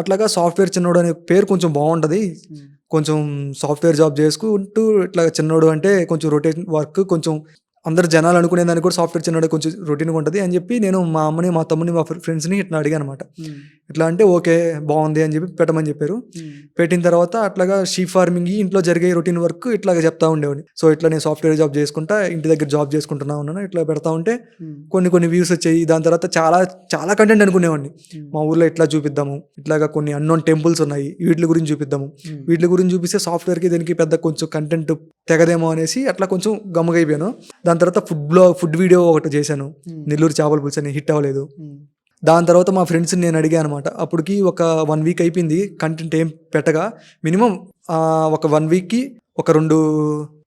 అట్లాగా సాఫ్ట్వేర్ చిన్నోడు అనే పేరు కొంచెం బాగుంటుంది, ఉమ్, కొంచెం సాఫ్ట్వేర్ జాబ్ చేసుకుంటూ ఇట్లా చిన్నోడు అంటే కొంచెం రొటేషన్ వర్క్, కొంచెం అందరు జనాలు అనుకునేదాన్ని కూడా సాఫ్ట్వేర్ చిన్నోడు కొంచెం రొటీన్గా ఉంటుంది అని చెప్పి నేను మా అమ్మని మా తమ్ముని మా ఫ్రెండ్స్ని ఇట్లా అడిగాను అనమాట. ఉమ్, ఇట్లా అంటే ఓకే బాగుంది అని చెప్పి పెట్టమని చెప్పారు. ఉమ్, పెట్టిన తర్వాత అట్లాగా షీప్ ఫార్మింగ్ ఇంట్లో జరిగే రొటీన్ వర్క్ ఇట్లాగా చెప్తా ఉండేవాడిని. సో ఇట్లా నేను సాఫ్ట్వేర్ జాబ్ చేసుకుంటా ఇంటి దగ్గర జాబ్ చేసుకుంటున్నా ఉన్నాను, ఇట్లా పెడతా ఉంటే ఉమ్, కొన్ని వ్యూస్ వచ్చాయి. దాని తర్వాత చాలా చాలా కంటెంట్ అనుకునేవాడిని, ఉమ్, మా ఊర్లో ఇట్లా చూపిద్దాము, ఇట్లాగా కొన్ని అన్నోన్ టెంపుల్స్ ఉన్నాయి వీటి గురించి చూపిద్దాము, ఉమ్, వీటి గురించి చూపిస్తే సాఫ్ట్వేర్కి దీనికి పెద్ద కొంచెం కంటెంట్ తెగదేమో అనేసి అట్లా కొంచెం గమ్మగైపోయాను. దాని తర్వాత ఫుడ్ వీడియో ఒకటి చేశాను, ఉమ్, నెల్లూరు చేపల పులుసు అని, హిట్ అవ్వలేదు. ఉమ్, దాని తర్వాత మా ఫ్రెండ్స్ని నేను అడిగాను అనమాట. అప్పటికి ఒక 1 వీక్ అయిపోయింది కంటెంట్ ఏం పెట్టగా, మినిమం ఒక 1 వీక్కి ఒక 2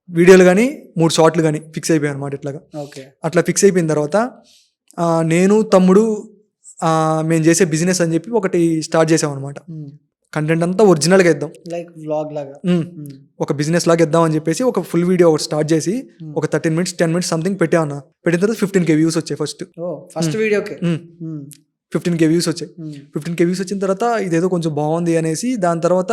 వీడియోలు కానీ 3 షార్ట్లు కానీ ఫిక్స్ అయిపోయాను అనమాట. ఇట్లాగా ఓకే. అట్లా ఫిక్స్ అయిపోయిన తర్వాత నేను తమ్ముడు మేము చేసే బిజినెస్ అని చెప్పి ఒకటి స్టార్ట్ చేసాం అనమాట. ఉమ్, కంటెంట్ అంతా ఒరిజినల్గా ఇద్దాం, లైక్ వ్లాగ్ లాగా. ఉమ్, ఉమ్, ఒక బిజినెస్ లాగా ఇద్దాం అని చెప్పేసి ఒక ఫుల్ వీడియో ఒకటి స్టార్ట్ చేసి ఒక 13 మినిట్స్ 10 మినిట్స్ సంథింగ్ పెట్టామన్నా. పెట్టిన తర్వాత 15K వ్యూస్ వచ్చాయి ఫస్ట్. ఓ ఫస్ట్ వీడియోకే. 15K వ్యూస్ వచ్చాయి. ఉమ్, 15K వ్యూస్ వచ్చిన తర్వాత ఇదేదో కొంచెం బాగుంది అనేసి దాని తర్వాత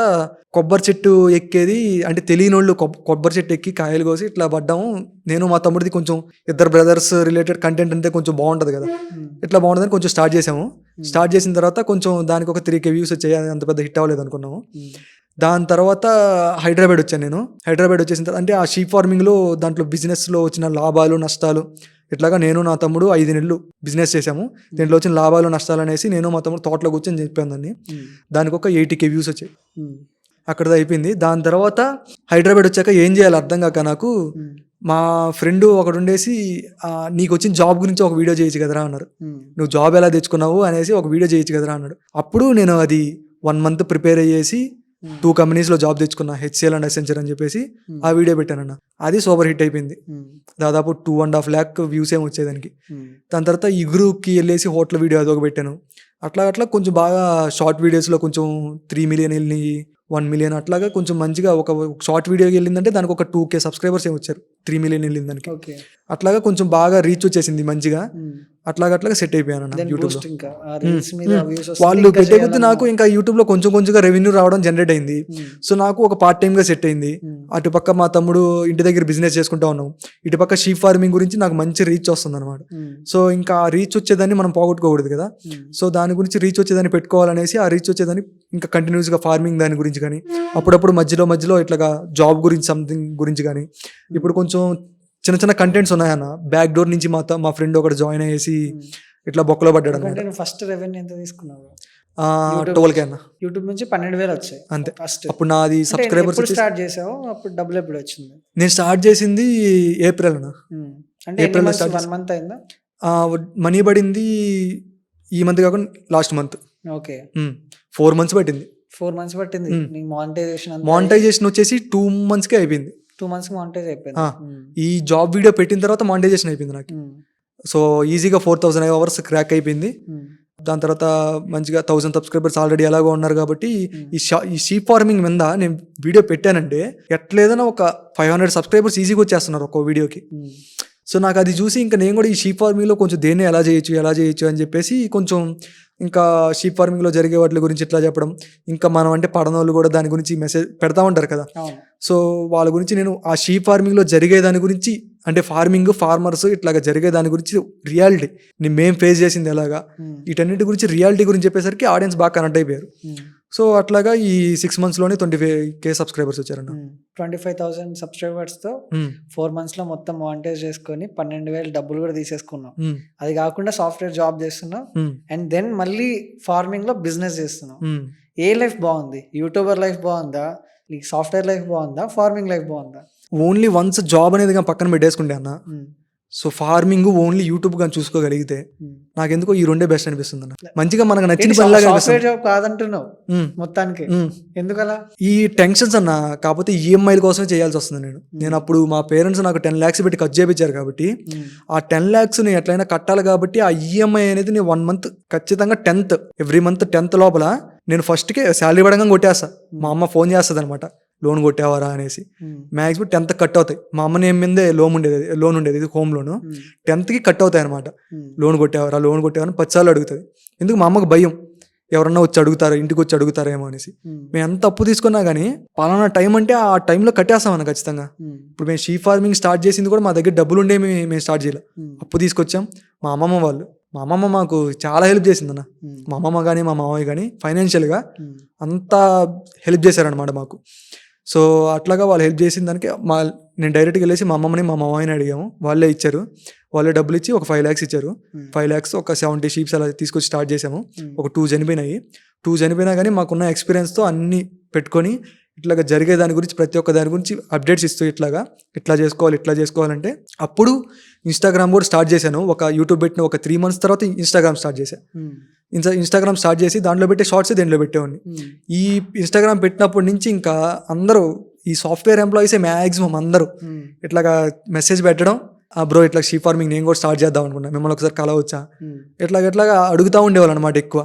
కొబ్బరి చెట్టు ఎక్కేది అంటే తెలియని వాళ్ళు కొబ్బరి చెట్టు ఎక్కి కాయలు కోసి ఇట్లా పడ్డాము. నేను మా తమ్ముడిది కొంచెం ఇద్దరు బ్రదర్స్ రిలేటెడ్ కంటెంట్ అంటే కొంచెం బాగుంటుంది కదా, ఉమ్, ఇట్లా బాగుంటుందని కొంచెం స్టార్ట్ చేసాము. స్టార్ట్ చేసిన తర్వాత కొంచెం దానికి ఒక 3K వ్యూస్ వచ్చాయి, అది అంత పెద్ద హిట్ అవ్వలేదు అనుకున్నాము. ఉమ్, దాని తర్వాత హైదరాబాద్ వచ్చాను నేను. హైదరాబాద్ వచ్చేసిన తర్వాత అంటే ఆ షీప్ ఫార్మింగ్లో దాంట్లో బిజినెస్లో వచ్చిన లాభాలు నష్టాలు ఇట్లాగా నేను నా తమ్ముడు 5 నెలలు బిజినెస్ చేసాము. దీంట్లో వచ్చిన లాభాలు నష్టాలు అనేసి నేను మా తమ్ముడు తోటలో కూర్చొని చెప్పాను దాన్ని. ఉమ్, దానికి ఒక 80K వ్యూస్ వచ్చాయి, ఉమ్, అక్కడ అయిపోయింది. దాని తర్వాత హైదరాబాద్ వచ్చాక ఏం చేయాలి అర్థం కాక నాకు ఉమ్, మా ఫ్రెండ్ ఒకడు ఉండేసి నీకు వచ్చిన జాబ్ గురించి ఒక వీడియో చేయొచ్చు కదరా అన్నారు. ఉమ్, నువ్వు జాబ్ ఎలా తెచ్చుకున్నావు అనేసి ఒక వీడియో చేయొచ్చు కదరా అన్నాడు. అప్పుడు నేను అది 1 మంత్ ప్రిపేర్ అయ్యేసి 2 కంపెనీస్లో జాబ్ తెచ్చుకున్నా, HCL అండ్ Accenture అని చెప్పేసి ఆ వీడియో పెట్టానన్న. అది సూపర్ హిట్ అయిపోయింది. ఉమ్, దాదాపు 2.5 lakh వ్యూస్ ఏమి వచ్చేదానికి. ఉమ్, దాని తర్వాత ఇగురుకి వెళ్ళేసి హోటల్ వీడియో అదొక పెట్టాను. అట్లా కొంచెం బాగా షార్ట్ వీడియోస్లో కొంచెం 3 మిలియన్ వెళ్ళినాయి, 1 మిలియన్ అట్లాగా కొంచెం మంచిగా ఒక షార్ట్ వీడియోకి వెళ్ళిందంటే దానికి ఒక 2K సబ్స్క్రైబర్స్ ఏమి వచ్చారు, 3 మిలియన్ వెళ్ళింది దానికి. ఓకే. అట్లాగా కొంచెం బాగా రీచ్ వచ్చేసింది మంచిగా. ఉమ్, అట్లాగా సెట్ అయిపోయాను then యూట్యూబ్లో. boost ఇంకా ఆ reels మీద views వస్తే వాళ్ళు ఇంకా పెట్టే కొద్దీ చేయాలన్న- నాకు ఇంకా యూట్యూబ్లో కొంచెంగా రెవెన్యూ రావడం జనరేట్ అయింది. ఉమ్, సో నాకు ఒక పార్ట్ టైమ్గా సెట్ అయింది. ఉమ్, అటుపక్క మా తమ్ముడు ఇంటి దగ్గర బిజినెస్ చేసుకుంటా ఉన్నాం, ఇటుపక్క షీప్ ఫార్మింగ్ గురించి నాకు మంచి రీచ్ వస్తుంది అనమాట. ఉమ్, సో ఇంకా ఆ రీచ్ వచ్చేదాన్ని మనం పోగొట్టుకోకూడదు కదా. ఉమ్, సో దాని గురించి రీచ్ వచ్చేదాన్ని పెట్టుకోవాలనేసి ఆ రీచ్ వచ్చేదాన్ని ఇంకా కంటిన్యూస్గా ఫార్మింగ్ దాని గురించి కానీ, అప్పుడప్పుడు మధ్యలో ఇట్లాగా జాబ్ గురించి సంథింగ్ గురించి కానీ. ఇప్పుడు కొంచెం చిన్న కంటెంట్స్ ఉన్నాయన్న. బ్యాక్ డోర్ నుంచి మా ఫ్రెండ్ ఒకటి జాయిన్ అయ్యేసి ఉమ్. ఇట్లా బొక్కలో పడ్డాడు అనమాట. ఎందుకంటే నువ్వు ఫస్ట్ రెవెన్యూ ఎంత తీసుకున్నావు? 12K అన్న యూట్యూబ్ నుంచి 12,000 వచ్చాయి అంతే. ఫస్ట్. అప్పుడు నాది సబ్స్క్రైబర్స్ ఎప్పుడు స్టార్ట్ చేసావు? అప్పుడు డబ్బులు ఎప్పుడు వచ్చింది? నేను స్టార్ట్ చేసింది ఏప్రిల్ అన్న. ఉమ్, అంటే ఏప్రిల్లో ఎన్ని start months? 1 month అయిందా? మనీ పడింది ఈ మంత్ కాకుండా లాస్ట్ మంత్. ఓకే. 4 months పట్టింది. 4 months పట్టింది నీ మానిటైజేషన్ అంతా. మానిటైజేషన్ వచ్చేసి 2 monthsకే అయిపోయింది. 2 months మానిటైజ్ అయిపోయింది. ఆ, ఈ జాబ్ వీడియో పెట్టిన తర్వాత మానిటైజేషన్ అయిపోయింది నాకు. సో ఈజీగా 4,000 hours క్రాక్ అయిపోయింది. దాని తర్వాత మంచిగా 1,000 సబ్స్క్రైబర్స్ ఆల్రెడీ ఎలాగో ఉన్నారు కాబట్టి ఈ షీప్ ఫార్మింగ్ మీద నేను వీడియో పెట్టానంటే ఎట్లేదన్నా ఒక 500 సబ్స్క్రైబర్స్ ఈజీగా వచ్చేస్తున్నారు ఒక్కో వీడియోకి. సో నాకు అది చూసి ఇంకా నేను కూడా ఈ షీప్ ఫార్మింగ్లో కొంచెం దేన్ని ఎలా చేయొచ్చు అని చెప్పేసి కొంచెం ఇంకా షీప్ ఫార్మింగ్లో జరిగే వాటి గురించి ఇట్లా చెప్పడం, ఇంకా మనం అంటే పడనోళ్ళు కూడా దాని గురించి మెసేజ్ పెడతా ఉంటారు కదా. సో వాళ్ళ గురించి నేను ఆ షీప్ ఫార్మింగ్లో జరిగే దాని గురించి అంటే ఫార్మర్స్ ఇట్లాగా జరిగే దాని గురించి రియాలిటీ మేము ఫేస్ చేసింది ఎలాగా వీటన్నిటి గురించి రియాలిటీ గురించి చెప్పేసరికి ఆడియన్స్ బాగా కనెక్ట్ అయిపోయారు. సో అట్లాగా ఈ 6 monthsలోనే 25K సబ్స్క్రైబర్స్ వచ్చారన్న. 25,000 సబ్స్క్రైబర్స్తో 4 months లో మొత్తం మానిటైజ్ చేసుకొని 12,000 డబ్బులు కూడా తీసేసుకున్నాం. అది కాకుండా సాఫ్ట్వేర్ జాబ్ చేస్తున్నాం అండ్ దెన్ మళ్ళీ ఫార్మింగ్ లో బిజినెస్ చేస్తున్నాం. ఏ లైఫ్ బాగుంది? యూట్యూబర్ లైఫ్ బాగుందా, నీకు సాఫ్ట్వేర్ లైఫ్ బాగుందా, ఫార్మింగ్ లైఫ్ బాగుందా? ఓన్లీ వన్స్ జాబ్ అనేది పక్కన పెట్టేసుకుంటే అన్న, సో ఫార్మింగ్ ఓన్లీ యూట్యూబ్ కానీ చూసుకోగలిగితే నాకెందుకో ఈ రెండే బెస్ట్ అనిపిస్తుంది అన్న. మంచిగా మనకు నచ్చిన పనిలాగా సాఫ్ట్వేర్ జాబ్ కాదంటున్నావు మొత్తానికి, ఎందుకలా? ఈ టెన్షన్స్ అన్న, కాకపోతే ఈఎంఐల కోసమే చేయాల్సి వస్తుంది. నేను అప్పుడు మా పేరెంట్స్ నాకు 10 lakhs పెట్టి ఖర్చు చేయించారు కాబట్టి ఆ 10 lakhs నేను ఎట్లయినా కట్టాలి కాబట్టి ఆ ఈఎంఐ అనేది నేను 1 month ఖచ్చితంగా 10th ఎవ్రీ మంత్ 10th లోపల నేను ఫస్ట్కే శాలరీ పడంగా కొట్టేస్తా. మా అమ్మ ఫోన్ చేస్తుంది అనమాట, లోన్ కొట్టావారా అనేసి. మ్యాక్సిమం 10th కట్ అవుతాయి. మా అమ్మ నేమ్ మీదే లోన్ ఉండేది ఇది హోమ్ లోన్. 10th కట్ అవుతాయి అనమాట. లోన్ కొట్టేవారా 10 సార్లు అడుగుతుంది. ఎందుకు? మా అమ్మకు భయం, ఎవరన్నా వచ్చి అడుగుతారా, ఇంటికి వచ్చి అడుగుతారేమో అనేసి. మేము ఎంత అప్పు తీసుకున్నా కానీ పలానా టైం అంటే ఆ టైంలో కట్టేస్తామన్న ఖచ్చితంగా. ఇప్పుడు మేము షీ ఫార్మింగ్ స్టార్ట్ చేసింది కూడా మా దగ్గర డబ్బులు ఉండే మేము స్టార్ట్ చేయలే, అప్పు తీసుకొచ్చాం. మా అమ్మమ్మ మాకు చాలా హెల్ప్ చేసిందన్న. మా అమ్మమ్మ కానీ మా మామయ్య కానీ ఫైనాన్షియల్గా అంతా హెల్ప్ చేశారనమాట మాకు. సో అట్లాగా వాళ్ళు హెల్ప్ చేసిన దానికి నేను డైరెక్ట్గా వెళ్ళేసి మా అమ్మమ్మని మా మామయ్యని అడిగాము. వాళ్ళే ఇచ్చారు. వాళ్ళే డబ్బులు ఇచ్చి ఒక 5 lakhs ఇచ్చారు. 5 lakhs ఒక 70 sheeps అలా తీసుకొచ్చి స్టార్ట్ చేసాము. ఒక 2 చనిపోయినాయి. 2 చనిపోయినా కానీ మాకున్న ఎక్స్పీరియన్స్తో అన్నీ పెట్టుకొని ఇట్లాగా జరిగే దాని గురించి ప్రతి ఒక్క దాని గురించి అప్డేట్స్ ఇస్తూ ఇట్లా చేసుకోవాలంటే అప్పుడు ఇన్స్టాగ్రామ్ కూడా స్టార్ట్ చేశాను. ఒక యూట్యూబ్ పెట్టిన ఒక 3 months తర్వాత ఇన్స్టాగ్రామ్ స్టార్ట్ చేశాను. ఇన్స్టాగ్రామ్ స్టార్ట్ చేసి దాంట్లో పెట్టే షార్ట్స్ దీంట్లో పెట్టేవాడిని. ఈ ఇన్స్టాగ్రామ్ పెట్టినప్పటి నుంచి ఇంకా అందరూ ఈ సాఫ్ట్వేర్ ఎంప్లాయీసే మ్యాక్సిమం అందరూ ఇట్లాగా మెసేజ్ పెట్టడం, బ్రో ఇట్లా షీ ఫార్మింగ్ నేను కూడా స్టార్ట్ చేద్దాం అనుకున్నా, మిమ్మల్ని ఒకసారి కలవచ్చా, ఎట్లాగా అడుగుతూ ఉండేవాళ్ళు అనమాట ఎక్కువ.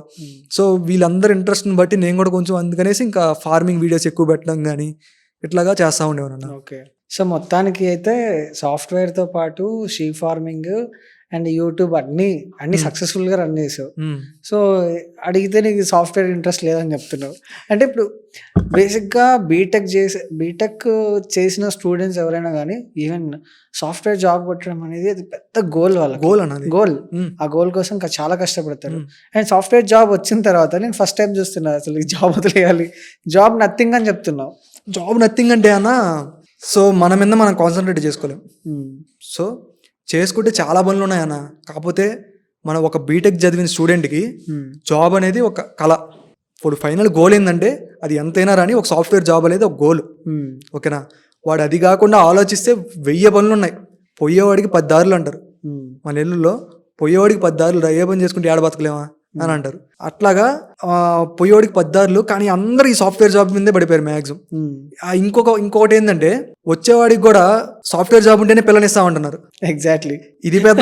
సో వీళ్ళందరూ ఇంట్రెస్ట్ని బట్టి నేను కూడా కొంచెం అందుకనేసి ఇంకా ఫార్మింగ్ వీడియోస్ ఎక్కువ పెట్టడం కానీ ఇట్లాగా చేస్తూ ఉండేవాళ్ళు అన్న. ఓకే. సో మొత్తానికి అయితే సాఫ్ట్వేర్తో పాటు షీ ఫార్మింగ్ అండ్ యూట్యూబ్ అన్ని సక్సెస్ఫుల్గా రన్ చేసావు. సో అడిగితే నీకు సాఫ్ట్వేర్ ఇంట్రెస్ట్ లేదని చెప్తున్నావు. అంటే ఇప్పుడు బేసిక్గా బీటెక్ చేసిన స్టూడెంట్స్ ఎవరైనా కానీ ఈవెన్ సాఫ్ట్వేర్ జాబ్ కొట్టడం అనేది అది పెద్ద గోల్ గోల్. ఆ గోల్ కోసం ఇంకా చాలా కష్టపడతారు. అండ్ సాఫ్ట్వేర్ జాబ్ వచ్చిన తర్వాత నేను ఫస్ట్ టైం చూస్తున్నా అసలు జాబ్ వదిలేయాలి, జాబ్ నథింగ్ అని చెప్తున్నావు. జాబ్ నథింగ్ అంటే అన్న, సో మన మీద మనం కాన్సన్ట్రేట్ చేసుకోలేం. సో చేసుకుంటే చాలా పనులు ఉన్నాయన్న. కాకపోతే మనం ఒక బీటెక్ చదివిన స్టూడెంట్కి జాబ్ అనేది ఒక కళ. ఇప్పుడు ఫైనల్ గోల్ ఏంటంటే అది ఎంతైనా రాని ఒక సాఫ్ట్వేర్ జాబ్ అనేది ఒక గోల్. ఓకేనా? వాడు అది కాకుండా ఆలోచిస్తే 1000 పనులు ఉన్నాయి. పోయేవాడికి 10 దారులు అంటారు మన ఇళ్ళల్లో. పోయేవాడికి 10 దారులు, ఏ పని చేసుకుంటే ఏడ బతకలేమా అని అంటారు. అట్లాగా పోయేవాడికి 10 దారులు, కానీ అందరూ ఈ సాఫ్ట్వేర్ జాబ్ మీదే పడిపోయారు మ్యాక్సిమం. ఇంకొకటి ఏంటంటే వచ్చేవాడికి కూడా సాఫ్ట్వేర్ జాబ్ ఉంటేనే పిల్లనిస్తామంటున్నారు. ఎగ్జాక్ట్లీ. ఇది పెద్ద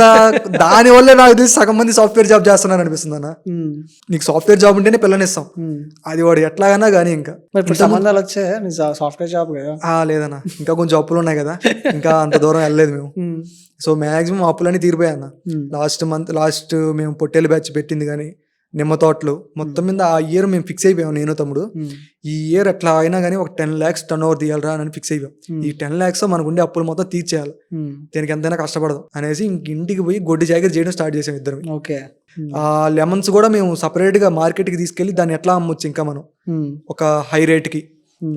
దాని వల్లే నాకు తెలిసి సగం మంది సాఫ్ట్వేర్ జాబ్ చేస్తున్నారు అనిపిస్తుంది అన్న. నీకు సాఫ్ట్వేర్ జాబ్ ఉంటేనే పిల్లనిస్తాం, అది వాడు ఎట్లాగైనా కానీ. ఇంకా సంబంధాలు వచ్చాయి సాఫ్ట్వేర్ జాబ్ కదా? లేదన్నా, ఇంకా కొంచెం అప్పులు ఉన్నాయి కదా, ఇంకా అంత దూరం వెళ్ళలేదు మేము. సో మ్యాక్సిమం అప్పులన్నీ తీరిపోయాయి అన్న. లాస్ట్ మేము పొట్టేలు బ్యాచ్ పెట్టింది కానీ నిమ్మ తోటలు మొత్తం మీద ఆ ఇయర్ మేము ఫిక్స్ అయిపోయాం, నేను తమ్ముడు. ఈ ఇయర్ ఎట్లా అయినా కానీ ఒక 10 lakhs టర్న్ ఓవర్ తీయాలరా అని ఫిక్స్ అయిపోయాం. ఈ 10 lakhs మనకు ఉండే అప్పులు మొత్తం తీర్చేయాలి, దీనికి ఎంతైనా కష్టపడదు అనేసి ఇంటికి పోయి గొడ్డి జాకెట్ చేయడం స్టార్ట్ చేసాం ఇద్దరు. ఓకే. ఆ లెమన్స్ కూడా మేము సపరేట్ గా మార్కెట్ కి తీసుకెళ్లి దాన్ని ఎట్లా అమ్మొచ్చు, ఇంకా మనం ఒక హై రేట్ కి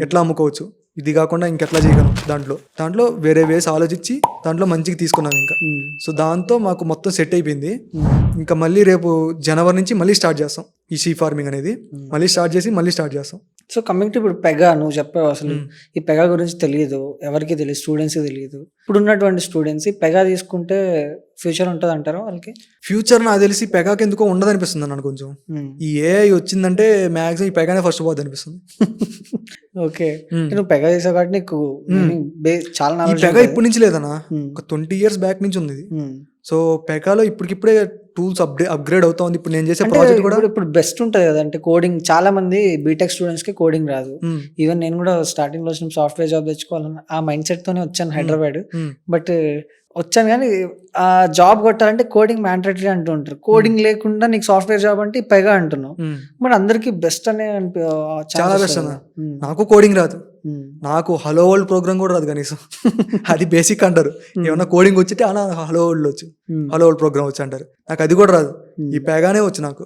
ఎట్లా అమ్ముకోవచ్చు, ఇది కాకుండా ఇంకెట్లా చేయగలం, దాంట్లో వేరే వేసి ఆలోచించి దాంట్లో మంచిగా తీసుకున్నాం ఇంకా. సో దాంతో మాకు మొత్తం సెట్ అయిపోయింది. ఇంకా మళ్ళీ రేపు జనవరి నుంచి మళ్ళీ స్టార్ట్ చేస్తాం ఈ షీ ఫార్మింగ్ అనేది. మళ్ళీ స్టార్ట్ చేస్తాం. సో కమింగ్ టు ఇప్పుడు పెగా, నువ్వు చెప్పావు అసలు ఈ పెగా గురించి తెలియదు, ఎవరికి తెలియదు, స్టూడెంట్స్కి తెలియదు. ఇప్పుడు ఉన్నటువంటి స్టూడెంట్స్ ఈ పెగా తీసుకుంటే ఫ్యూచర్ ఉంటుంది అంటారా వాళ్ళకి? ఫ్యూచర్ నాకు తెలిసి పెగాకి ఎందుకో ఉండదు అనిపిస్తుంది అన్నాను కొంచెం. ఈ ఏఐ వచ్చిందంటే మ్యాక్సిమం ఈ పెగానే ఫస్ట్ పోద్ది అనిపిస్తుంది. ఓకే. నువ్వు పెగా చేసావు కాబట్టి నీకు చాలా పెగా ఇప్పటి నుంచి లేదన్నా, ఒక 20 years బ్యాక్ నుంచి ఉంది. సో పెగాలో ఇప్పటికిప్పుడే టూల్స్ అప్గ్రేడ్ అవుతా ఉంది. ఇప్పుడు నేను చేసే ప్రాజెక్ట్ కూడా ఇప్పుడు బెస్ట్ ఉంటుంది కదా. అంటే కోడింగ్ చాలా మంది బీటెక్ స్టూడెంట్స్ కి కోడింగ్ రాదు. ఈవెన్ నేను కూడా స్టార్టింగ్ లో సాఫ్ట్వేర్ జాబ్ తెచ్చుకోవాలన్న ఆ మైండ్ సెట్ తోనే వచ్చాను హైదరాబాద్. బట్ వచ్చాను కానీ ఆ జాబ్ కొట్టాలంటే కోడింగ్ మ్యాండేటరీ అంటూ ఉంటారు. కోడింగ్ లేకుండా నీకు సాఫ్ట్వేర్ జాబ్ అంటే పెగా అంటున్నావు. బట్ అందరికి బెస్ట్ అనే చాలా బెస్ట్ అన్న. నాకు కోడింగ్ రాదు, నాకు హలో వరల్డ్ ప్రోగ్రామ్ కూడా రాదు కనీసం. అది బేసిక్ అంటారు. ఏమన్నా కోడింగ్ వచ్చితే అలా హలో వరల్డ్ వచ్చు, హలో వరల్డ్ ప్రోగ్రామ్ వచ్చి అంటారు. నాకు అది కూడా రాదు, ఈ పెగానే వచ్చు నాకు.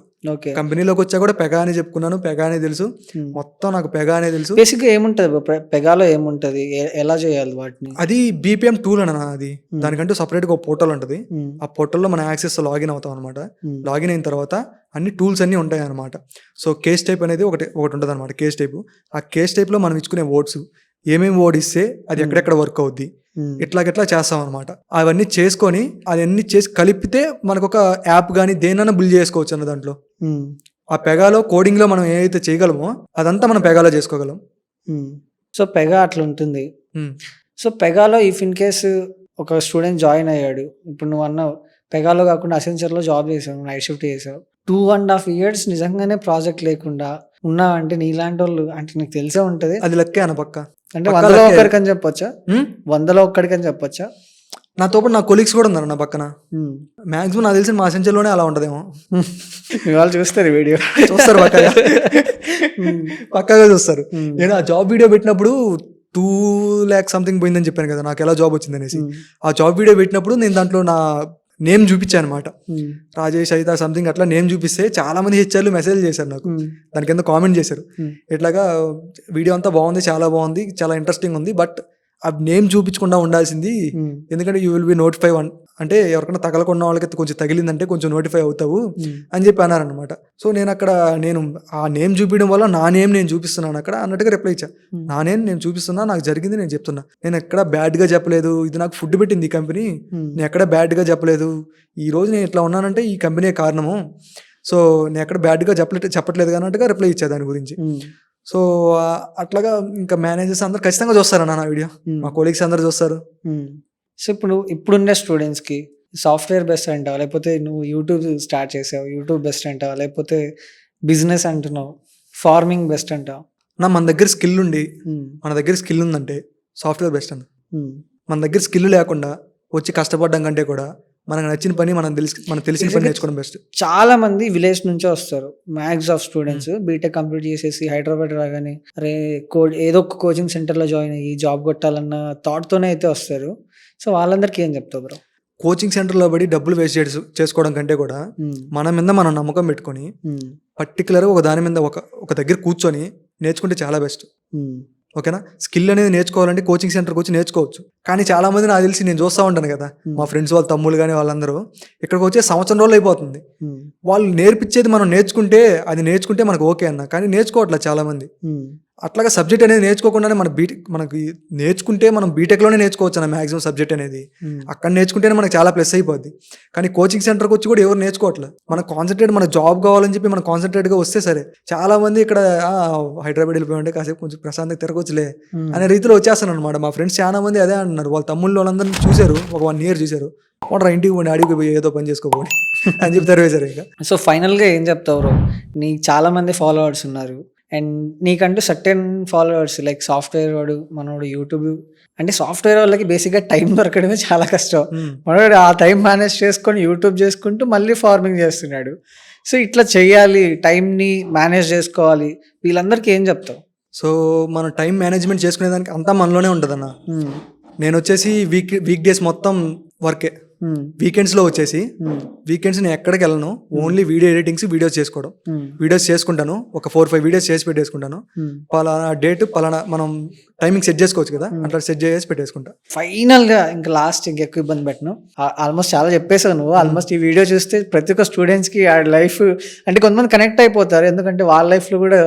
కంపెనీలోకి వచ్చా కూడా పెగా అని చెప్పుకున్నాను, పెగానే తెలుసు మొత్తం, నాకు పెగానే తెలుసు. బేసిక్ గా ఏముంటది పెగాలో, ఏముంటది, ఎలా చేయాలి వాటిని? అది BPM టూల్ అన్న. అది దానికంటూ సపరేట్ గా ఒక పోర్టల్ ఉంటుంది. ఆ పోర్టల్లో మనం యాక్సెస్ లాగిన్ అవుతాం అనమాట. లాగిన్ అయిన తర్వాత అన్ని టూల్స్ అన్ని ఉంటాయి అనమాట. సో కేస్ టైప్ అనేది ఒకటి ఉంటుంది అనమాట. కేస్ టైప్, ఆ కేస్ టైప్ లో మనం ఇచ్చుకునే వర్డ్స్ ఏమేమి ఓడిస్తే అది ఎక్కడెక్కడ వర్క్ అవుద్ది, ఇట్లా చేస్తాం అనమాట. అవన్నీ చేసుకొని అవన్నీ చేసి కలిపితే మనకు ఒక యాప్ కానీ దేనైనా బిల్డ్ చేసుకోవచ్చు అన్న దాంట్లో. ఆ పెగాలో కోడింగ్లో మనం ఏదైతే చేయగలమో అదంతా మనం పెగాలో చేసుకోగలం. సో పెగా అట్లా ఉంటుంది. సో పెగాలో ఇఫ్ ఇన్ కేసు ఒక స్టూడెంట్ జాయిన్ అయ్యాడు, ఇప్పుడు నువ్వు అన్నావు పెగాలో కాకుండా అసెన్చర్లో జాబ్ చేసావు, నైట్ షిఫ్ట్ చేసావు, 2.5 years నిజంగానే ప్రాజెక్ట్ లేకుండా ఉన్నావంటే నీలాంటి వాళ్ళు అంటే నీకు తెలిసే ఉంటుంది. అది లెక్కే అన్న పక్క. అంటే 100లో ఒక్కడికని చెప్పొచ్చా? 100లో ఒక్కడికని చెప్పొచ్చా? నాతో పాటు నా కొలీగ్స్ కూడా ఉన్నారు నా పక్కన. మాక్సిమం నాకు తెలిసి మా అసెన్చర్లోనే అలా ఉంటదేమో. వాళ్ళు చూస్తారు వీడియో, చూస్తారు పక్కగా చూస్తారు. నేను ఆ జాబ్ వీడియో పెట్టినప్పుడు 2 lakhs సంథింగ్ పోయిందని చెప్పాను కదా నాకు ఎలా జాబ్ వచ్చింది అనేసి. ఆ జాబ్ వీడియో పెట్టినప్పుడు నేను దాంట్లో నా నేమ్ చూపించాను అనమాట, రాజేష్ అయితే సంథింగ్ అట్లా నేమ్ చూపిస్తే చాలా మంది హెచ్ఆర్లు మెసేజ్ చేశారు నాకు, దాని కింద కామెంట్ చేశారు ఇట్లాగా వీడియో అంతా బాగుంది, చాలా బాగుంది, చాలా ఇంట్రెస్టింగ్ ఉంది, బట్ ఆ నేమ్ చూపించకుండా ఉండాల్సింది, ఎందుకంటే యూ విల్ బి నోటిఫై అంటే ఎవరికైనా తగలకుండా వాళ్ళకి కొంచెం తగిలిందంటే కొంచెం నోటిఫై అవుతావు అని చెప్పి అన్నారనమాట. సో నేను అక్కడ ఆ నేమ్ చూపించడం వల్ల నా నేమ్ నేను చూపిస్తున్నాను అక్కడ అన్నట్టుగా రిప్లై ఇచ్చా. నా నేమ్ నేను చూపిస్తున్నా, నాకు జరిగింది నేను చెప్తున్నా, నేను ఎక్కడ బ్యాడ్గా చెప్పలేదు, ఇది నాకు ఫుడ్ పెట్టింది ఈ కంపెనీ, నేను ఎక్కడ బ్యాడ్గా చెప్పలేదు, ఈ రోజు నేను ఇట్లా ఉన్నానంటే ఈ కంపెనీ కారణము, సో నేను ఎక్కడ బ్యాడ్గా చెప్పట్లేదు అన్నట్టుగా రిప్లై ఇచ్చా దాని గురించి. సో అట్లాగా ఇంకా మేనేజర్స్ అందరు ఖచ్చితంగా చూస్తారన్న నా వీడియో, మా కొలీగ్స్ అందరు చూస్తారు. సో ఇప్పుడున్న స్టూడెంట్స్కి సాఫ్ట్వేర్ బెస్ట్ అంటావా, లేకపోతే నువ్వు యూట్యూబ్ స్టార్ట్ చేసావు యూట్యూబ్ బెస్ట్ అంటావా, లేకపోతే బిజినెస్ అంటున్నావు ఫార్మింగ్ బెస్ట్ అంటావా? మన దగ్గర స్కిల్ ఉండి మన దగ్గర స్కిల్ ఉందంటే సాఫ్ట్వేర్ బెస్ట్ అన్న. మన దగ్గర స్కిల్ లేకుండా వచ్చి కష్టపడడం కంటే కూడా మనకు నచ్చిన పని మనకు తెలిసిన పని నేర్చుకోవడం బెస్ట్. చాలా మంది విలేజ్ నుంచే వస్తారు, max of students BTech complete చేసేసి హైదరాబాద్ రాగానే అరే ఏదో ఒక కోచింగ్ సెంటర్లో జాయిన్ అయ్యి జాబ్ కొట్టాలన్న థాట్తోనే అయితే వస్తారు. సో వాళ్ళందరికీ ఏం చెప్తావు బ్రో? కోచింగ్ సెంటర్లో పడి డబ్బులు వేస్ట్ చేసుకోవడం కంటే కూడా మన మీద మనం నమ్మకం పెట్టుకొని పర్టికులర్గా ఒక దాని మీద ఒక దగ్గర కూర్చొని నేర్చుకుంటే చాలా బెస్ట్. ఓకేనా? స్కిల్ అనేది నేర్చుకోవాలంటే కోచింగ్ సెంటర్కి వచ్చి నేర్చుకోవచ్చు, కానీ చాలా మంది నాకు తెలిసి నేను చూస్తూ ఉంటాను కదా, మా ఫ్రెండ్స్ వాళ్ళ తమ్ముళ్ళు కానీ వాళ్ళందరూ ఇక్కడికి వచ్చే సంవత్సరం రోజులు అయిపోతుంది, వాళ్ళు నేర్పించేది మనం నేర్చుకుంటే మనకు ఓకే అన్న, కానీ నేర్చుకోవట్లేదు చాలా మంది. అట్లాగా సబ్జెక్ట్ అనేది నేర్చుకోకుండానే మనకి నేర్చుకుంటే మనం బీటెక్లోనే నేర్చుకోవచ్చు అన్న మ్యాక్సిమం సబ్జెక్ట్ అనేది, అక్కడ నేర్చుకుంటేనే మనకు చాలా ప్లస్ అయిపోద్ది. కానీ కోచింగ్ సెంటర్కి వచ్చి కూడా ఎవరు నేర్చుకోవట్లేదు. మనకు కాన్సన్ట్రేట్ మన జాబ్ కావాలని చెప్పి మనం కాన్సన్ట్రేట్గా వస్తే సరే, చాలా మంది ఇక్కడ హైదరాబాద్ వెళ్ళిపోయి కాసేపు కొంచెం ప్రశాంతంగా తిరగొచ్చులే అనే రీతిలో వచ్చేస్తాను అనమాట. మా ఫ్రెండ్స్ చాలా మంది అదే అంటున్నారు, వాళ్ళ తమ్ముళ్ళు వాళ్ళందరినీ చూశారు, ఒక 1 year చూశారు, వాడు ఇంటికి పోండి అడిగి పోయి ఏదో పని చేసుకోపోయి అని చెప్పి తెరవేశారు. ఇంకా సో ఫైనల్గా ఏం చెప్తావు? నీకు చాలా మంది ఫాలోవర్స్ ఉన్నారు, అండ్ నీకంటూ సర్టెన్ ఫాలోవర్స్ లైక్ సాఫ్ట్వేర్ వాడు మనోడు యూట్యూబ్ అంటే సాఫ్ట్వేర్ వాళ్ళకి బేసిక్గా టైం దొరకడమే చాలా కష్టం. మనోడు ఆ టైం మేనేజ్ చేసుకొని యూట్యూబ్ చేసుకుంటూ మళ్ళీ ఫార్మింగ్ చేస్తున్నాడు. సో ఇట్లా చేయాలి, టైంని మేనేజ్ చేసుకోవాలి, వీళ్ళందరికీ ఏం చెప్తావు? సో మనం టైం మేనేజ్మెంట్ చేసుకునేదానికి అంతా మనలోనే ఉంటుందన్న. నేను వచ్చేసి వీక్ డేస్ మొత్తం వర్కే, వీకెండ్స్లో వచ్చేసి వీకెండ్స్ నేను ఎక్కడికి వెళ్ళను, ఓన్లీ వీడియో ఎడిటింగ్స్, వీడియోస్ చేసుకోవడం, వీడియోస్ చేసుకుంటాను, ఒక 4-5 వీడియోస్ చేసి పెట్టేసుకుంటాను, పలానా డేట్ పలానా మనం టైమింగ్ సెట్ చేసుకోవచ్చు కదా, అట్లా సెట్ చేసి పెట్టేసుకుంటా. ఫైనల్ గా ఇంకా లాస్ట్ ఇంకెక్కువ ఇబ్బంది పెట్టను, ఆల్మోస్ట్ చాలా చెప్పేసావు నువ్వు. ఆల్మోస్ట్ ఈ వీడియో చూస్తే ప్రతి ఒక్క స్టూడెంట్స్ కి ఆ లైఫ్ అంటే కొంతమంది కనెక్ట్ అయిపోతారు, ఎందుకంటే వాళ్ళ లైఫ్ లో కూడా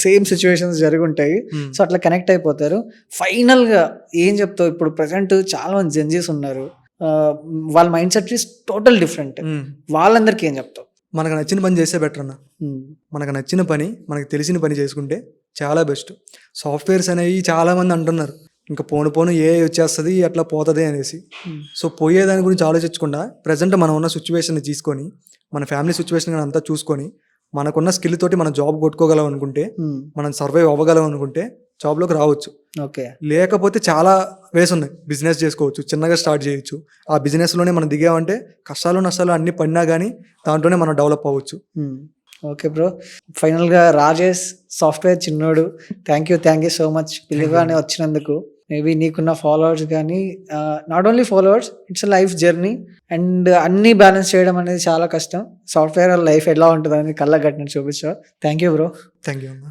సేమ్ సిచ్యువేషన్స్ జరిగి ఉంటాయి, సో అట్లా కనెక్ట్ అయిపోతారు. ఫైనల్ గా ఏం చెప్తావు? ఇప్పుడు ప్రెసెంట్ చాలా మంది జెన్జీస్ ఉన్నారు, వాళ్ళ mind set is total different, వాళ్ళందరికీ ఏం చెప్తావు? మనకు నచ్చిన పని చేస్తే బెటర్ అన్న. మనకు నచ్చిన పని, మనకు తెలిసిన పని చేసుకుంటే చాలా బెస్ట్. సాఫ్ట్వేర్స్ అనేవి చాలా మంది అంటున్నారు ఇంకా పోను ఏ వచ్చేస్తుంది అట్లా పోతుంది అనేసి. సో పోయేదాని గురించి ఆలోచించకుండా ప్రజెంట్ మనం ఉన్న సిచ్యువేషన్ తీసుకొని, మన ఫ్యామిలీ సిచ్యువేషన్ అంతా చూసుకొని, మనకున్న స్కిల్ తోటి మనం జాబ్ కొట్టుకోగలం అనుకుంటే, మనం సర్వైవ్ అవ్వగలం అనుకుంటే జాబ్లోకి రావచ్చు. ఓకే, లేకపోతే చాలా వేస్ ఉన్నాయి, బిజినెస్ చేసుకోవచ్చు, చిన్నగా స్టార్ట్ చేయొచ్చు. ఆ బిజినెస్లోనే మనం దిగామంటే కష్టాలు నష్టాలు అన్ని పడినా కానీ దాంట్లోనే మనం డెవలప్ అవ్వచ్చు. ఓకే బ్రో, ఫైనల్గా రాజేష్ సాఫ్ట్వేర్ చిన్నోడు, థ్యాంక్ యూ సో మచ్ పిలుగానే వచ్చినందుకు. మేబీ నీకున్న ఫాలోవర్స్ కానీ not only followers, it's life journey, and అన్నీ బ్యాలెన్స్ చేయడం అనేది చాలా కష్టం. సాఫ్ట్వేర్ లైఫ్ ఎలా ఉంటుందని కళ్ళ కట్టినట్టు చూపించావు. Thank you bro. Thank you అన్న.